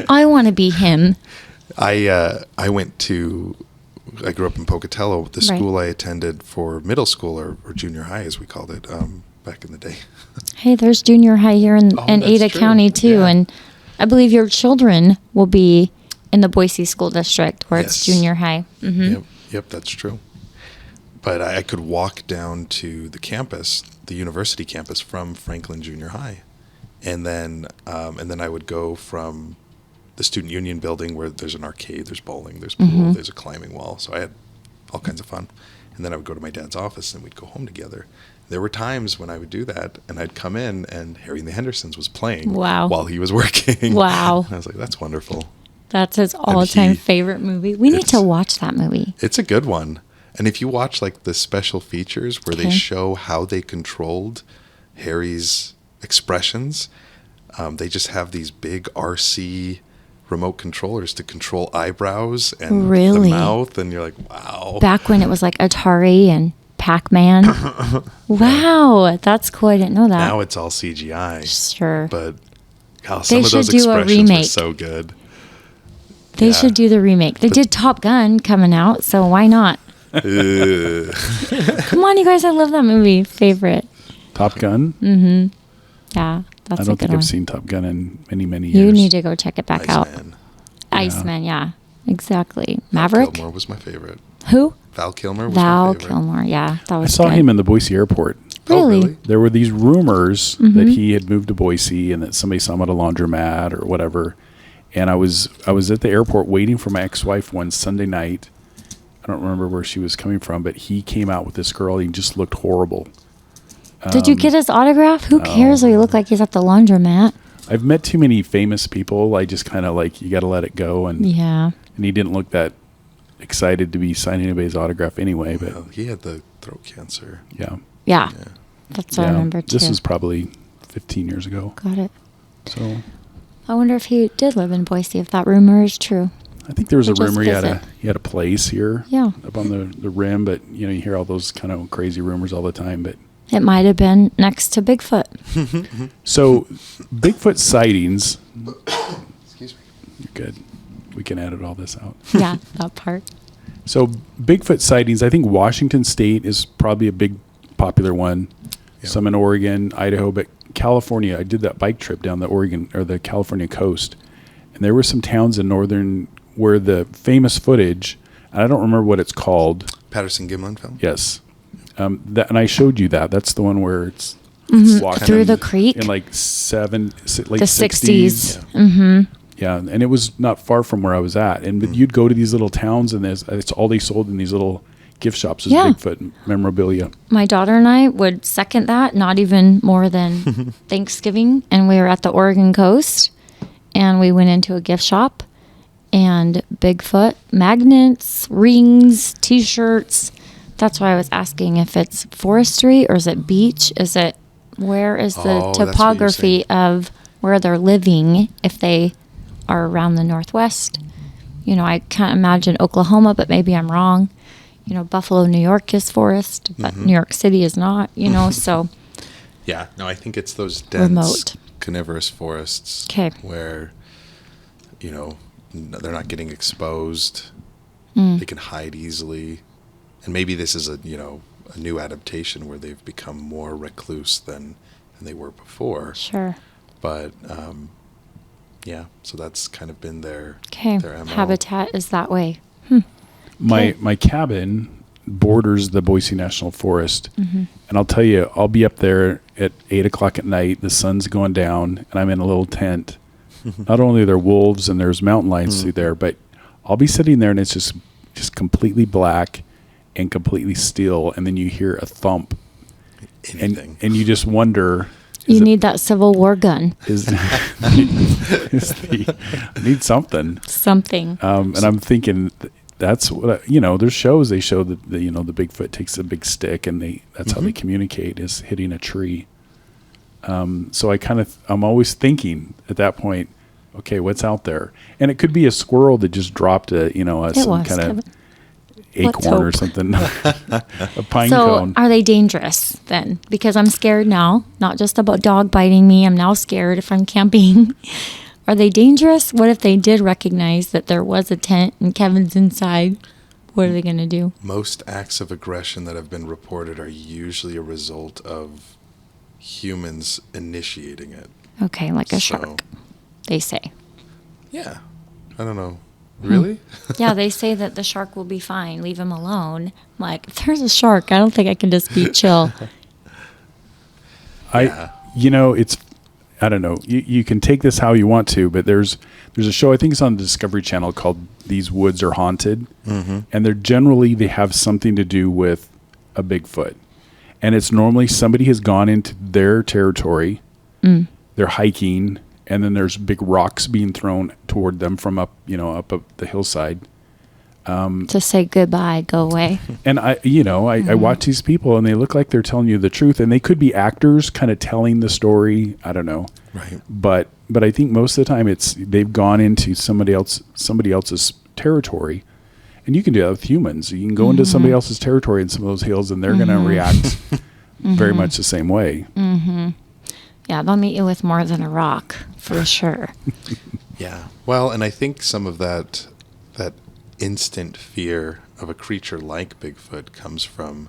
I want to be him. I grew up in Pocatello. The Right. school I attended for middle school or junior high, as we called it, back in the day. Hey, there's junior high here in Oh, Ada that's true. County too. Yeah. And I believe your children will be in the Boise School District where it's Yes. junior high. Yep, that's true. But I could walk down to the campus, the university campus, from Franklin Junior High, and then I would go from the Student Union building where there's an arcade, there's bowling, there's pool, there's a climbing wall. So I had all kinds of fun. And then I would go to my dad's office and we'd go home together. There were times when I would do that and I'd come in and Harry and the Hendersons was playing Wow. while he was working. Wow. And I was like, that's wonderful. That's his all-time favorite movie. We need to watch that movie. It's a good one. And if you watch like the special features where they show how they controlled Harry's expressions, they just have these big RC remote controllers to control eyebrows and the mouth. And you're like, wow. Back when it was like Atari and Pac-Man. Wow, that's cool. I didn't know that. Now it's all CGI. Sure. But some of those expressions are so good. They should do the remake. They did Top Gun coming out, so why not? Come on, you guys. I love that movie. Favorite. Top Gun? Mm-hmm. Yeah, that's a good one. I don't think I've seen Top Gun in many, many years. You need to go check it back out. Iceman. Yeah, exactly. Maverick? Val Kilmer was my favorite. Who? Val Kilmer was my favorite. Val Kilmer, yeah. That was I saw him in the Boise airport. Really? Oh, really? There were these rumors that he had moved to Boise and that somebody saw him at a laundromat or whatever. And I was at the airport waiting for my ex-wife one Sunday night. I don't remember where she was coming from, but he came out with this girl. He just looked horrible. Did you get his autograph? Who cares what he looked like? He's at the laundromat. I've met too many famous people. I just kind of like, you got to let it go. And yeah. And he didn't look that excited to be signing anybody's autograph anyway. But he had the throat cancer. Yeah. That's what I remember too. This was probably 15 years ago. Got it. So I wonder if he did live in Boise, if that rumor is true. I think there was a rumor he had a place here. Yeah. Up on the rim, but you hear all those kind of crazy rumors all the time, but it might have been next to Bigfoot. So Bigfoot sightings. Excuse me. You're good. We can edit all this out. Yeah, that part. So Bigfoot sightings, I think Washington State is probably a big popular one. Yeah. Some in Oregon, Idaho, but California, I did that bike trip down the Oregon or the California coast. And there were some towns in northern where the famous footage, and I don't remember what it's called. Patterson-Gimlin film? Yes. And I showed you that. That's the one where it's walking through the creek in like late the 60s. Yeah. Mm-hmm. Yeah, and it was not far from where I was at. And you'd go to these little towns, and it's all they sold in these little gift shops is Bigfoot memorabilia. My daughter and I would second that, not even more than Thanksgiving. And we were at the Oregon coast, and we went into a gift shop, and Bigfoot magnets, rings, T-shirts. That's why I was asking if it's forestry or is it beach? Where is the topography of where they're living if they are around the Northwest? I can't imagine Oklahoma, but maybe I'm wrong. Buffalo, New York is forest, but New York City is not, so. Yeah, no, I think it's those dense remote coniferous forests where, they're not getting exposed. They can hide easily. And maybe this is a new adaptation where they've become more recluse than they were before. Sure. But, so that's kind of been their MO. Habitat is that way. My cabin borders the Boise National Forest. And I'll tell you, I'll be up there at 8 o'clock at night. The sun's going down, and I'm in a little tent. Not only are there wolves and there's mountain lions through there, but I'll be sitting there, and it's just completely black and completely still. And then you hear a thump. And you just wonder... You need that Civil War gun. I need something. Something. And I'm thinking... That's what there's shows they show that the Bigfoot takes a big stick and that's how they communicate is hitting a tree. So I'm always thinking at that point, okay, what's out there? And it could be a squirrel that just dropped some kind of acorn or something, a pine cone. So are they dangerous then? Because I'm scared now, not just about dog biting me. I'm now scared if I'm camping. Are they dangerous? What if they did recognize that there was a tent and Kevin's inside? What are they going to do? Most acts of aggression that have been reported are usually a result of humans initiating it. Okay, like a shark, they say. Yeah. I don't know. Really? Yeah, they say that the shark will be fine. Leave him alone. I'm like, if there's a shark, I don't think I can just be chill. It's... I don't know. You can take this how you want to, but there's a show, I think it's on the Discovery Channel, called These Woods Are Haunted. And they have something to do with a Bigfoot. And it's normally somebody has gone into their territory, they're hiking, and then there's big rocks being thrown toward them from up the hillside. To say goodbye, go away. And I watch these people, and they look like they're telling you the truth, and they could be actors kind of telling the story. I don't know. Right. But I think most of the time they've gone into somebody else's territory, and you can do that with humans. You can go into somebody else's territory in some of those hills, and they're going to react very much the same way. Mm-hmm. Yeah, they'll meet you with more than a rock, for sure. Yeah. Well, and I think some of that instant fear of a creature like Bigfoot comes from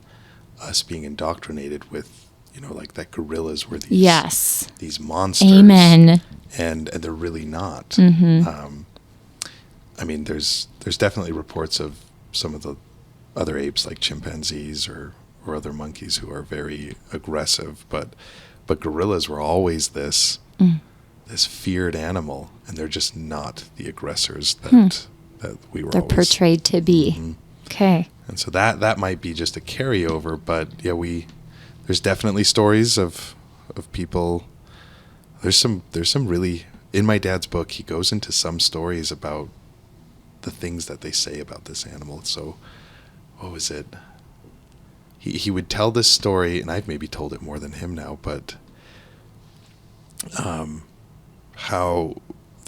us being indoctrinated with, like that gorillas were these monsters. Amen. And they're really not. Mm-hmm. I mean, there's definitely reports of some of the other apes like chimpanzees or other monkeys who are very aggressive, but gorillas were always this feared animal, and they're just not the aggressors that we were. They're always portrayed to be. Mm-hmm. Okay. And so that might be just a carryover, but yeah, there's definitely stories of people. There's some really, in my dad's book, he goes into some stories about the things that they say about this animal. So what was it? He would tell this story, and I've maybe told it more than him now, but how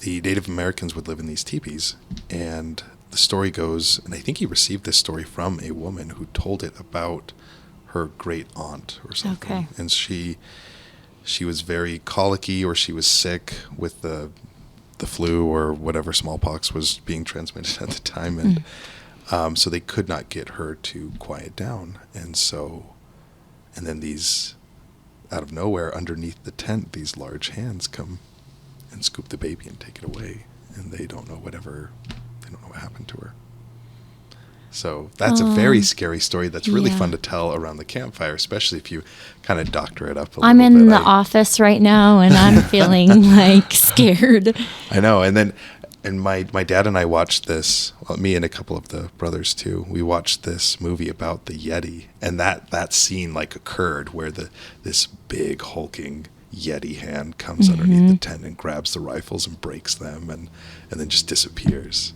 the Native Americans would live in these teepees, and the story goes, and I think he received this story from a woman who told it about her great aunt or something. Okay. And she was very colicky, or she was sick with the flu or whatever smallpox was being transmitted at the time, and so they could not get her to quiet down. And then these, out of nowhere, underneath the tent, these large hands come and scoop the baby and take it away, and they don't know what happened to her. So that's a very scary story that's really fun to tell around the campfire, especially if you kind of doctor it up a little bit. I'm in the office right now, and I'm feeling like scared. I know. And my dad and I watched this, well, me and a couple of the brothers too, we watched this movie about the Yeti, and that scene like occurred where this big hulking Yeti hand comes underneath the tent and grabs the rifles and breaks them and then just disappears.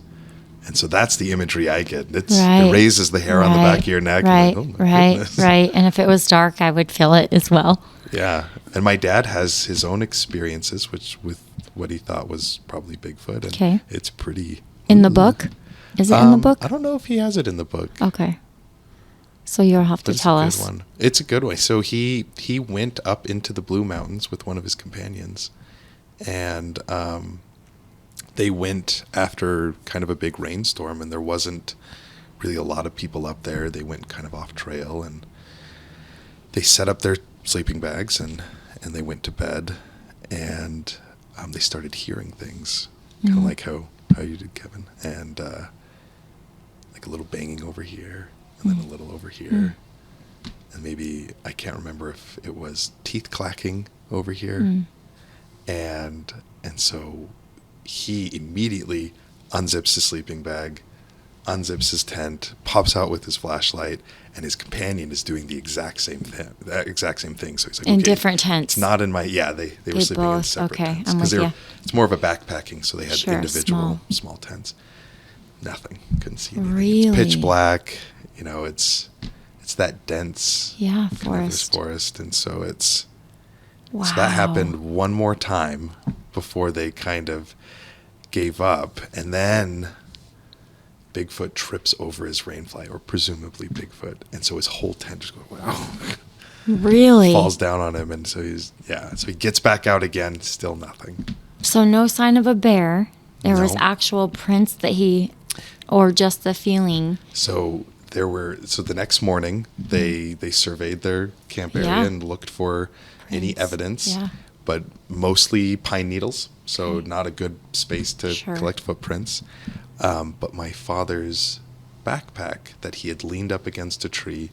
And so that's the imagery I get. It raises the hair on the back of your neck. Right, and like, oh my goodness. Right. And if it was dark, I would feel it as well. Yeah. And my dad has his own experiences, with what he thought was probably Bigfoot. And it's pretty... In the book? Is it in the book? I don't know if he has it in the book. Okay. So you'll have to tell us. One. It's a good one. So he went up into the Blue Mountains with one of his companions, and they went after kind of a big rainstorm, and there wasn't really a lot of people up there. They went kind of off trail, and they set up their sleeping bags, and they went to bed, and they started hearing things, kind of like how you did, Kevin, and like a little banging over here, and then a little over here, and maybe, I can't remember if it was teeth clacking over here, and so he immediately unzips his sleeping bag, unzips his tent, pops out with his flashlight, and his companion is doing the exact same thing. So he's like, in different tents. It's not in my, they were sleeping in separate tents. I'm with you. It's more of a backpacking, so they had individual small tents. Nothing. Couldn't see anything. Really? It's pitch black. It's that dense forest. And so so that happened one more time before they kind of gave up, and then Bigfoot trips over his rainfly, or presumably Bigfoot, and so his whole tent just goes, wow. Really? Falls down on him, and so he gets back out again, still nothing. So no sign of a bear. There was actual prints or just the feeling. So the next morning they surveyed their camp area and looked for any evidence. Yeah. But mostly pine needles, so not a good space to collect footprints. But my father's backpack that he had leaned up against a tree,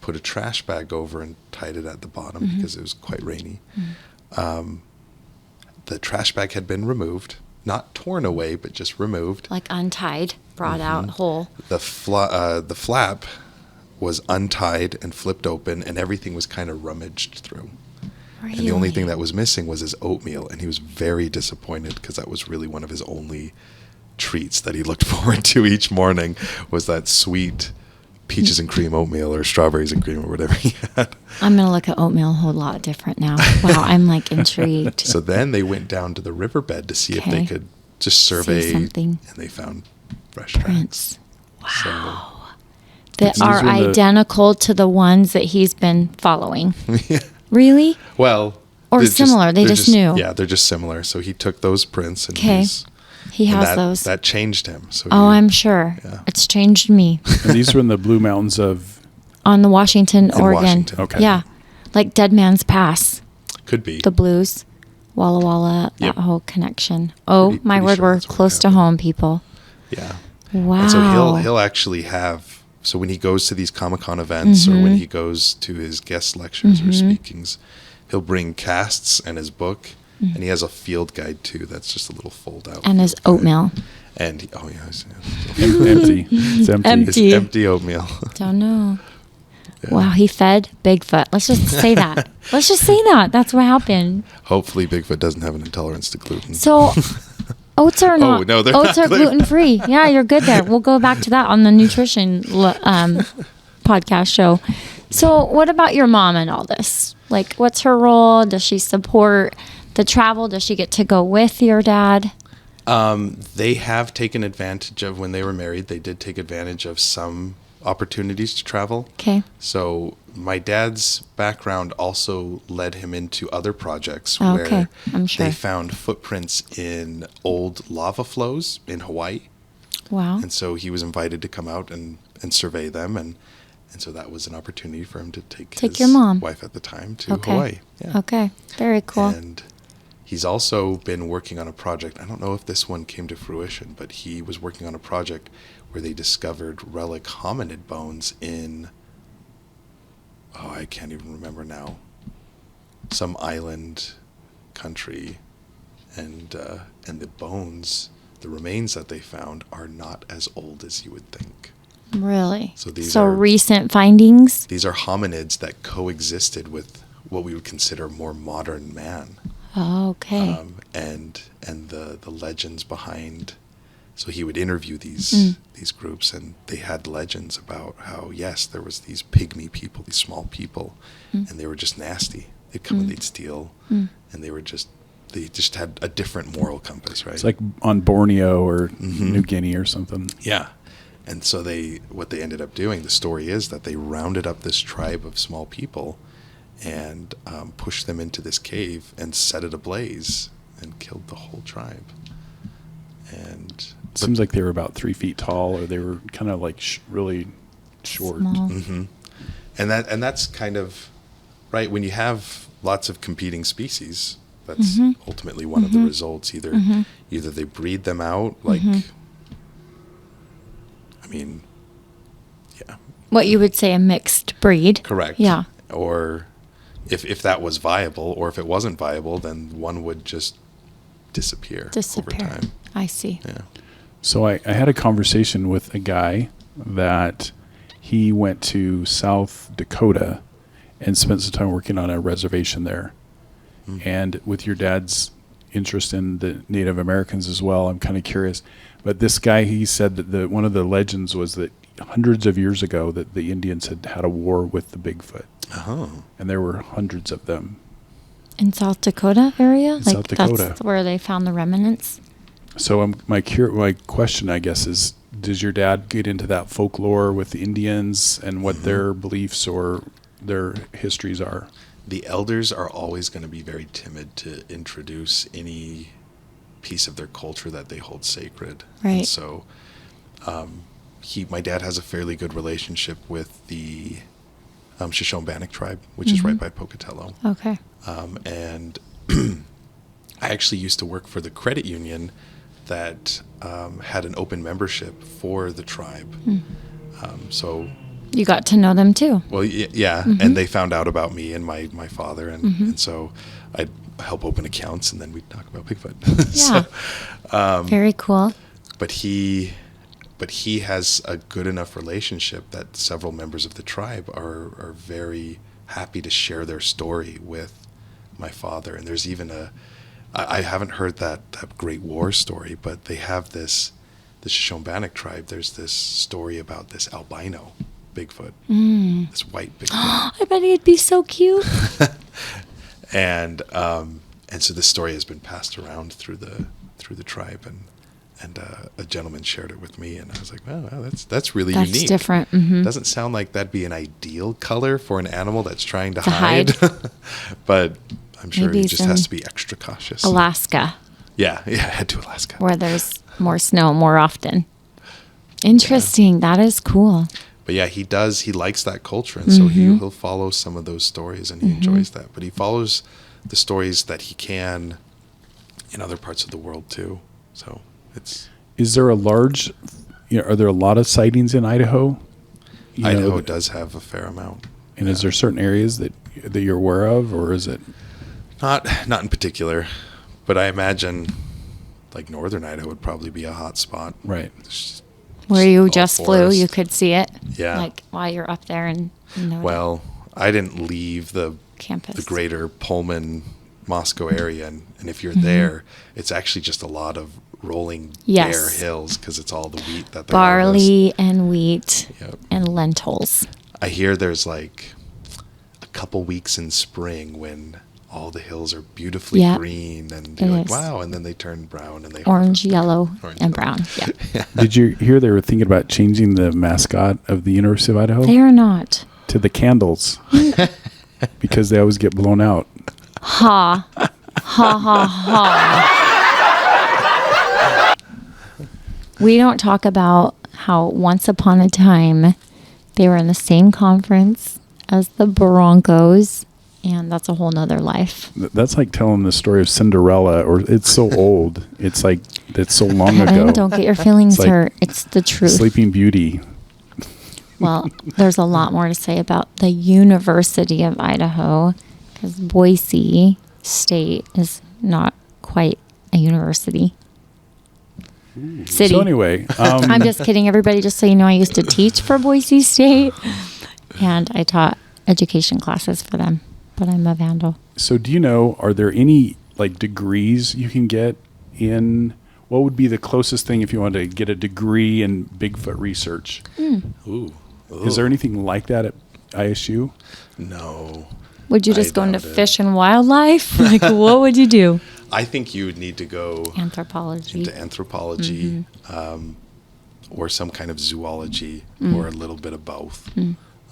put a trash bag over and tied it at the bottom because it was quite rainy. The trash bag had been removed, not torn away, but just removed. Like untied, brought out whole. The flap was untied and flipped open, and everything was kind of rummaged through. And the only thing Really? that was missing was his oatmeal, and he was very disappointed because that was really one of his only treats that he looked forward to each morning, was that sweet peaches and cream oatmeal or strawberries and cream or whatever he had. I'm going to look at oatmeal a whole lot different now. Wow, I'm like intrigued. So then they went down to the riverbed to see if they Okay. could just survey, something. and they found fresh tracks. Prints. Wow. That These are were the- identical to the ones that he's been following. Yeah. Really? Well, Or they're similar, they they're just knew. Yeah, they're just similar. So he took those prints and Okay. He and has that, those. That changed him. So Oh, he- I'm sure. Yeah. It's changed me. And these were in the Blue Mountains of. On the Washington, Oregon. Washington. Okay. Yeah. Like Dead Man's Pass, could be. the blues, Walla Walla, Yep. that whole connection. Oh, Pretty- my pretty word, sure we're that's what close to happened. home, people. Yeah. Wow. And so he'll actually have, so when he goes to these Comic-Con events or Mm-hmm. when he goes to his guest lectures or speakings, he'll bring casts and his book, and he has a field guide too. That's just a little fold out. Mm-hmm. And his field guide. oatmeal. And he, oh yeah, it's Empty. It's empty. Empty. empty oatmeal. Don't know. Yeah. Wow, he fed Bigfoot. Let's just say that. Let's just say that. That's what happened. Hopefully Bigfoot doesn't have an intolerance to gluten. So oats are not. no, they're oats not are gluten free. Yeah, you're good there. We'll go back to that on the nutrition podcast show. So, what about your mom and all this? Like, what's her role? Does she support the travel? Does she get to go with your dad? They have taken advantage of, when they were married, they did take advantage of some opportunities to travel. Okay. So my dad's background also led him into other projects Oh, okay. where I'm sure. they found footprints in old lava flows in Hawaii. Wow. And so he was invited to come out and survey them. And so that was an opportunity for him to take his your mom. wife at the time to Okay. Hawaii. Yeah. Okay. Very cool. And he's also been working on a project. I don't know if this one came to fruition, but he was working on a project where they discovered relic hominid bones in, oh, I can't even remember now, some island country. And the bones, the remains that they found are not as old as you would think. Really? So these so are- recent findings? These are hominids that coexisted with what we would consider more modern man. Oh, okay. And the legends behind. So he would interview these groups, and they had legends about how, yes, there was these pygmy people, these small people, and they were just nasty. They'd come and they'd steal, and they just had a different moral compass, right? It's like on Borneo or New Guinea or something. Yeah. And so what they ended up doing, the story is that they rounded up this tribe of small people and pushed them into this cave and set it ablaze and killed the whole tribe. And It seems like they were about 3 feet tall, or they were kind of like really short. Small. and that's kind of right when you have lots of competing species. That's ultimately one of the results. Either they breed them out, like, I mean, yeah, What you would say a mixed breed. correct. Yeah. Or if that was viable, or if it wasn't viable, then one would just disappear over time. I see. Yeah. So I had a conversation with a guy that he went to South Dakota and spent some time working on a reservation there. And with your dad's interest in the Native Americans as well, I'm kind of curious. But this guy, he said that one of the legends was that hundreds of years ago that the Indians had a war with the Bigfoot. Oh. And there were hundreds of them. In South Dakota area? South Dakota. That's where they found the remnants? So my question, I guess, is does your dad get into that folklore with the Indians and what their beliefs or their histories are? The elders are always going to be very timid to introduce any piece of their culture that they hold sacred. Right. And so my dad has a fairly good relationship with the Shoshone-Bannock tribe, which is right by Pocatello. Okay. And I actually used to work for the credit union that had an open membership for the tribe. So, You got to know them too. well, yeah, and they found out about me and my father, and so I'd help open accounts, and then we'd talk about Bigfoot. Yeah. Very cool. But he has a good enough relationship that several members of the tribe are very happy to share their story with my father. And there's even I haven't heard that Great War story, but they have the Shoshone-Bannock tribe. There's this story about this albino Bigfoot, this white Bigfoot. I bet he'd be so cute. And so this story has been passed around through the tribe, and a gentleman shared it with me, and I was like, wow, that's really unique. That's different. Mm-hmm. Doesn't sound like that'd be an ideal color for an animal that's trying to hide. But I'm sure Maybe he just has to be extra cautious. Alaska. Yeah, head to Alaska. Where there's more snow more often. Interesting. Yeah. That is cool. But yeah, he likes that culture, and so he'll follow some of those stories, and he enjoys that. But he follows the stories that he can in other parts of the world too. So is there a large, are there a lot of sightings in Idaho? Idaho does have a fair amount. And is there certain areas that you're aware of, or is it? Not in particular, but I imagine like northern Idaho would probably be a hot spot. Right. Where you just flew, you could see it. Yeah. Like while you're up there and well, I didn't leave the campus, the greater Pullman, Moscow area, and if you're there, it's actually just a lot of rolling bare hills because it's all the wheat that they're barley and wheat and lentils. I hear there's like a couple weeks in spring when all the hills are beautifully green, and you're like, wow, and then they turn brown and they orange, yellow, and brown. Yeah. Did you hear they were thinking about changing the mascot of the University of Idaho? They are not. To the candles. Because they always get blown out. Ha. Ha ha ha. We don't talk about how once upon a time they were in the same conference as the Broncos, and that's a whole nother life. That's like telling the story of Cinderella, or it's so old. It's like, it's so long ago. Don't get your feelings hurt. It's the truth. Sleeping Beauty. Well, there's a lot more to say about the University of Idaho, because Boise State is not quite a university. City. So anyway, I'm just kidding, everybody. Just so you know, I used to teach for Boise State, and I taught education classes for them. But I'm a vandal. So do you know, are there any like degrees you can get in? What would be the closest thing if you wanted to get a degree in Bigfoot research? Ooh. Is there anything like that at ISU? No. Would you just go into fish and wildlife? Like, what would you do? I think you would need to go into anthropology, or some kind of zoology, or a little bit of both.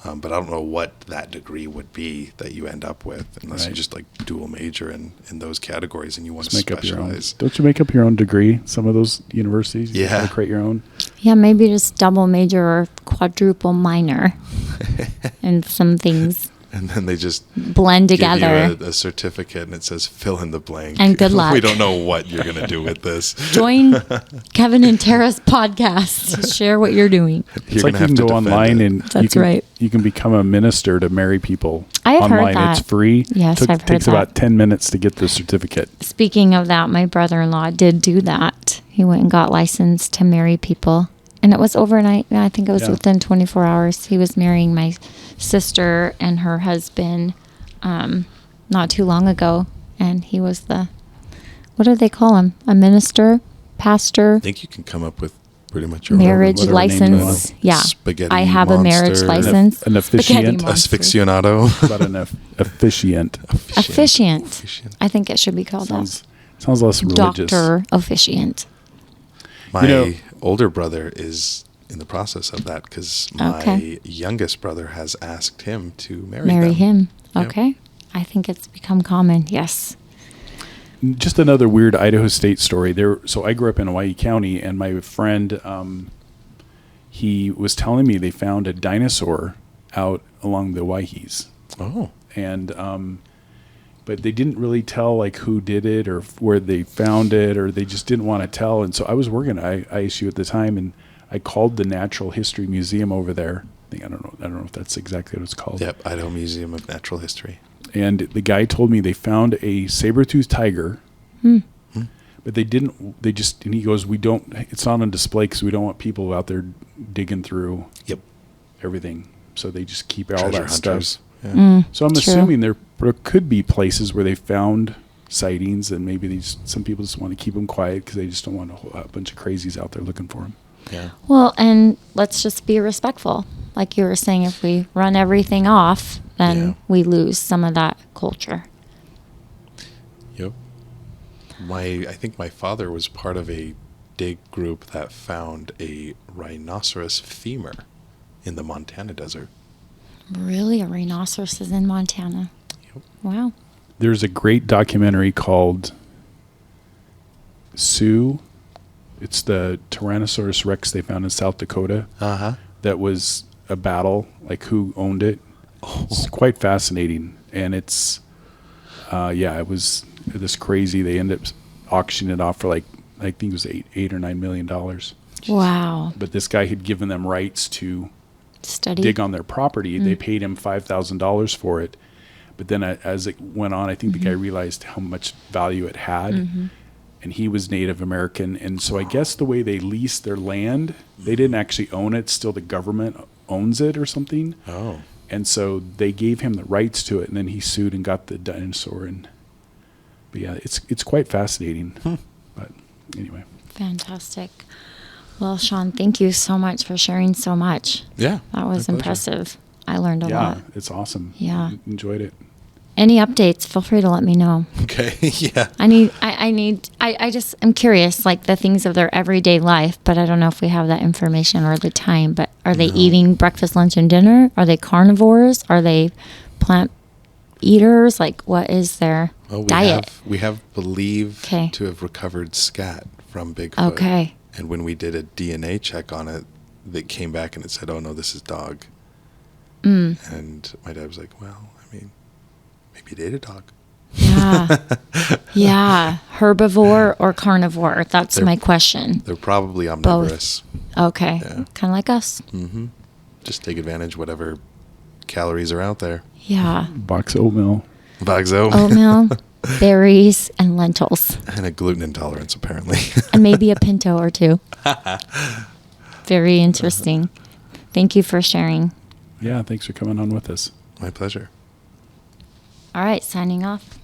But I don't know what that degree would be that you end up with, unless you just like dual major in those categories and you want to specialize. Don't you make up your own degree? Some of those universities, you yeah, create your own. Yeah, maybe just double major or quadruple minor, and some things. And then they just blend together. Give you a certificate, and it says fill in the blank. And good luck. We don't know what you're going to do with this. Join Kevin and Tara's podcast. Share what you're doing. It's like you can go online and you can become a minister to marry people. I've online. Heard that. It's free. Yes, I've heard that. It takes about 10 minutes to get the certificate. Speaking of that, my brother-in-law did do that. He went and got licensed to marry people. And it was overnight. I think it was within 24 hours. He was marrying my sister and her husband not too long ago. And he was what do they call him? A minister? Pastor? I think you can come up with pretty much your marriage license. Yeah. Spaghetti I have monster. a marriage license. An officiant. Asphyxionado. About an officiant. Officiant. I think it should be called that. Sounds less religious. Doctor officiant. My older brother is in the process of that because my youngest brother has asked him to marry him. Okay. Yep. I think it's become common. Yes. Just another weird Idaho State story. So I grew up in Hawaii County, and my friend, he was telling me they found a dinosaur out along the Waihis. Oh. And but they didn't really tell like who did it or where they found it, or they just didn't want to tell. And so I was working at ISU at the time, and I called the Natural History Museum over there. I don't know if that's exactly what it's called. Yep, Idaho Museum of Natural History. And the guy told me they found a saber-toothed tiger, but they didn't. And he goes, it's not on display because we don't want people out there digging through everything. So they just keep all that stuff. Yeah. So I'm True. assuming there could be places where they found sightings, and maybe some people just want to keep them quiet because they just don't want a bunch of crazies out there looking for them. Yeah. Well, and let's just be respectful. Like you were saying, if we run everything off, then Yeah. we lose some of that culture. Yep. I think my father was part of a dig group that found a rhinoceros femur in the Montana desert. Really? A rhinoceros is in Montana? Yep. Wow. There's a great documentary called Sioux. It's the Tyrannosaurus Rex they found in South Dakota. Uh-huh. That was a battle, like who owned it. It's quite fascinating. And it's, it was this crazy. They ended up auctioning it off for like, I think it was $8 or $9 million. Wow. But this guy had given them rights to Study. dig on their property. They paid him $5,000 for it. But then as it went on, I think the guy realized how much value it had. And he was Native American. And so I guess the way they leased their land, they didn't actually own it. Still the government owns it or something. Oh. And so they gave him the rights to it. And then he sued and got the dinosaur. But yeah, it's quite fascinating. But anyway. Fantastic. Well, Sean, thank you so much for sharing so much. Yeah. That was my pleasure. impressive. I learned a lot. It's awesome. Yeah. Enjoyed it. Any updates, feel free to let me know. Okay. Yeah. I just, I'm curious, like the things of their everyday life, but I don't know if we have that information or the time. But are they eating breakfast, lunch, and dinner? Are they carnivores? Are they plant eaters? Like, what is their diet? We have believed Okay. to have recovered scat from Bigfoot. Okay. And when we did a DNA check on it, they came back and it said, "Oh no, this is dog." And my dad was like, "Well, I mean, maybe it ate a dog." Yeah. Yeah. Herbivore or carnivore? That's They're- my question. They're probably omnivorous. Okay. Yeah. Kind of like us. Mm-hmm. Just take advantage of whatever calories are out there. Yeah. Box of oatmeal. Bagzo. Oatmeal, berries, and lentils. And a gluten intolerance, apparently. And maybe a pinto or two. Very interesting. Thank you for sharing. Yeah, thanks for coming on with us. My pleasure. All right, signing off.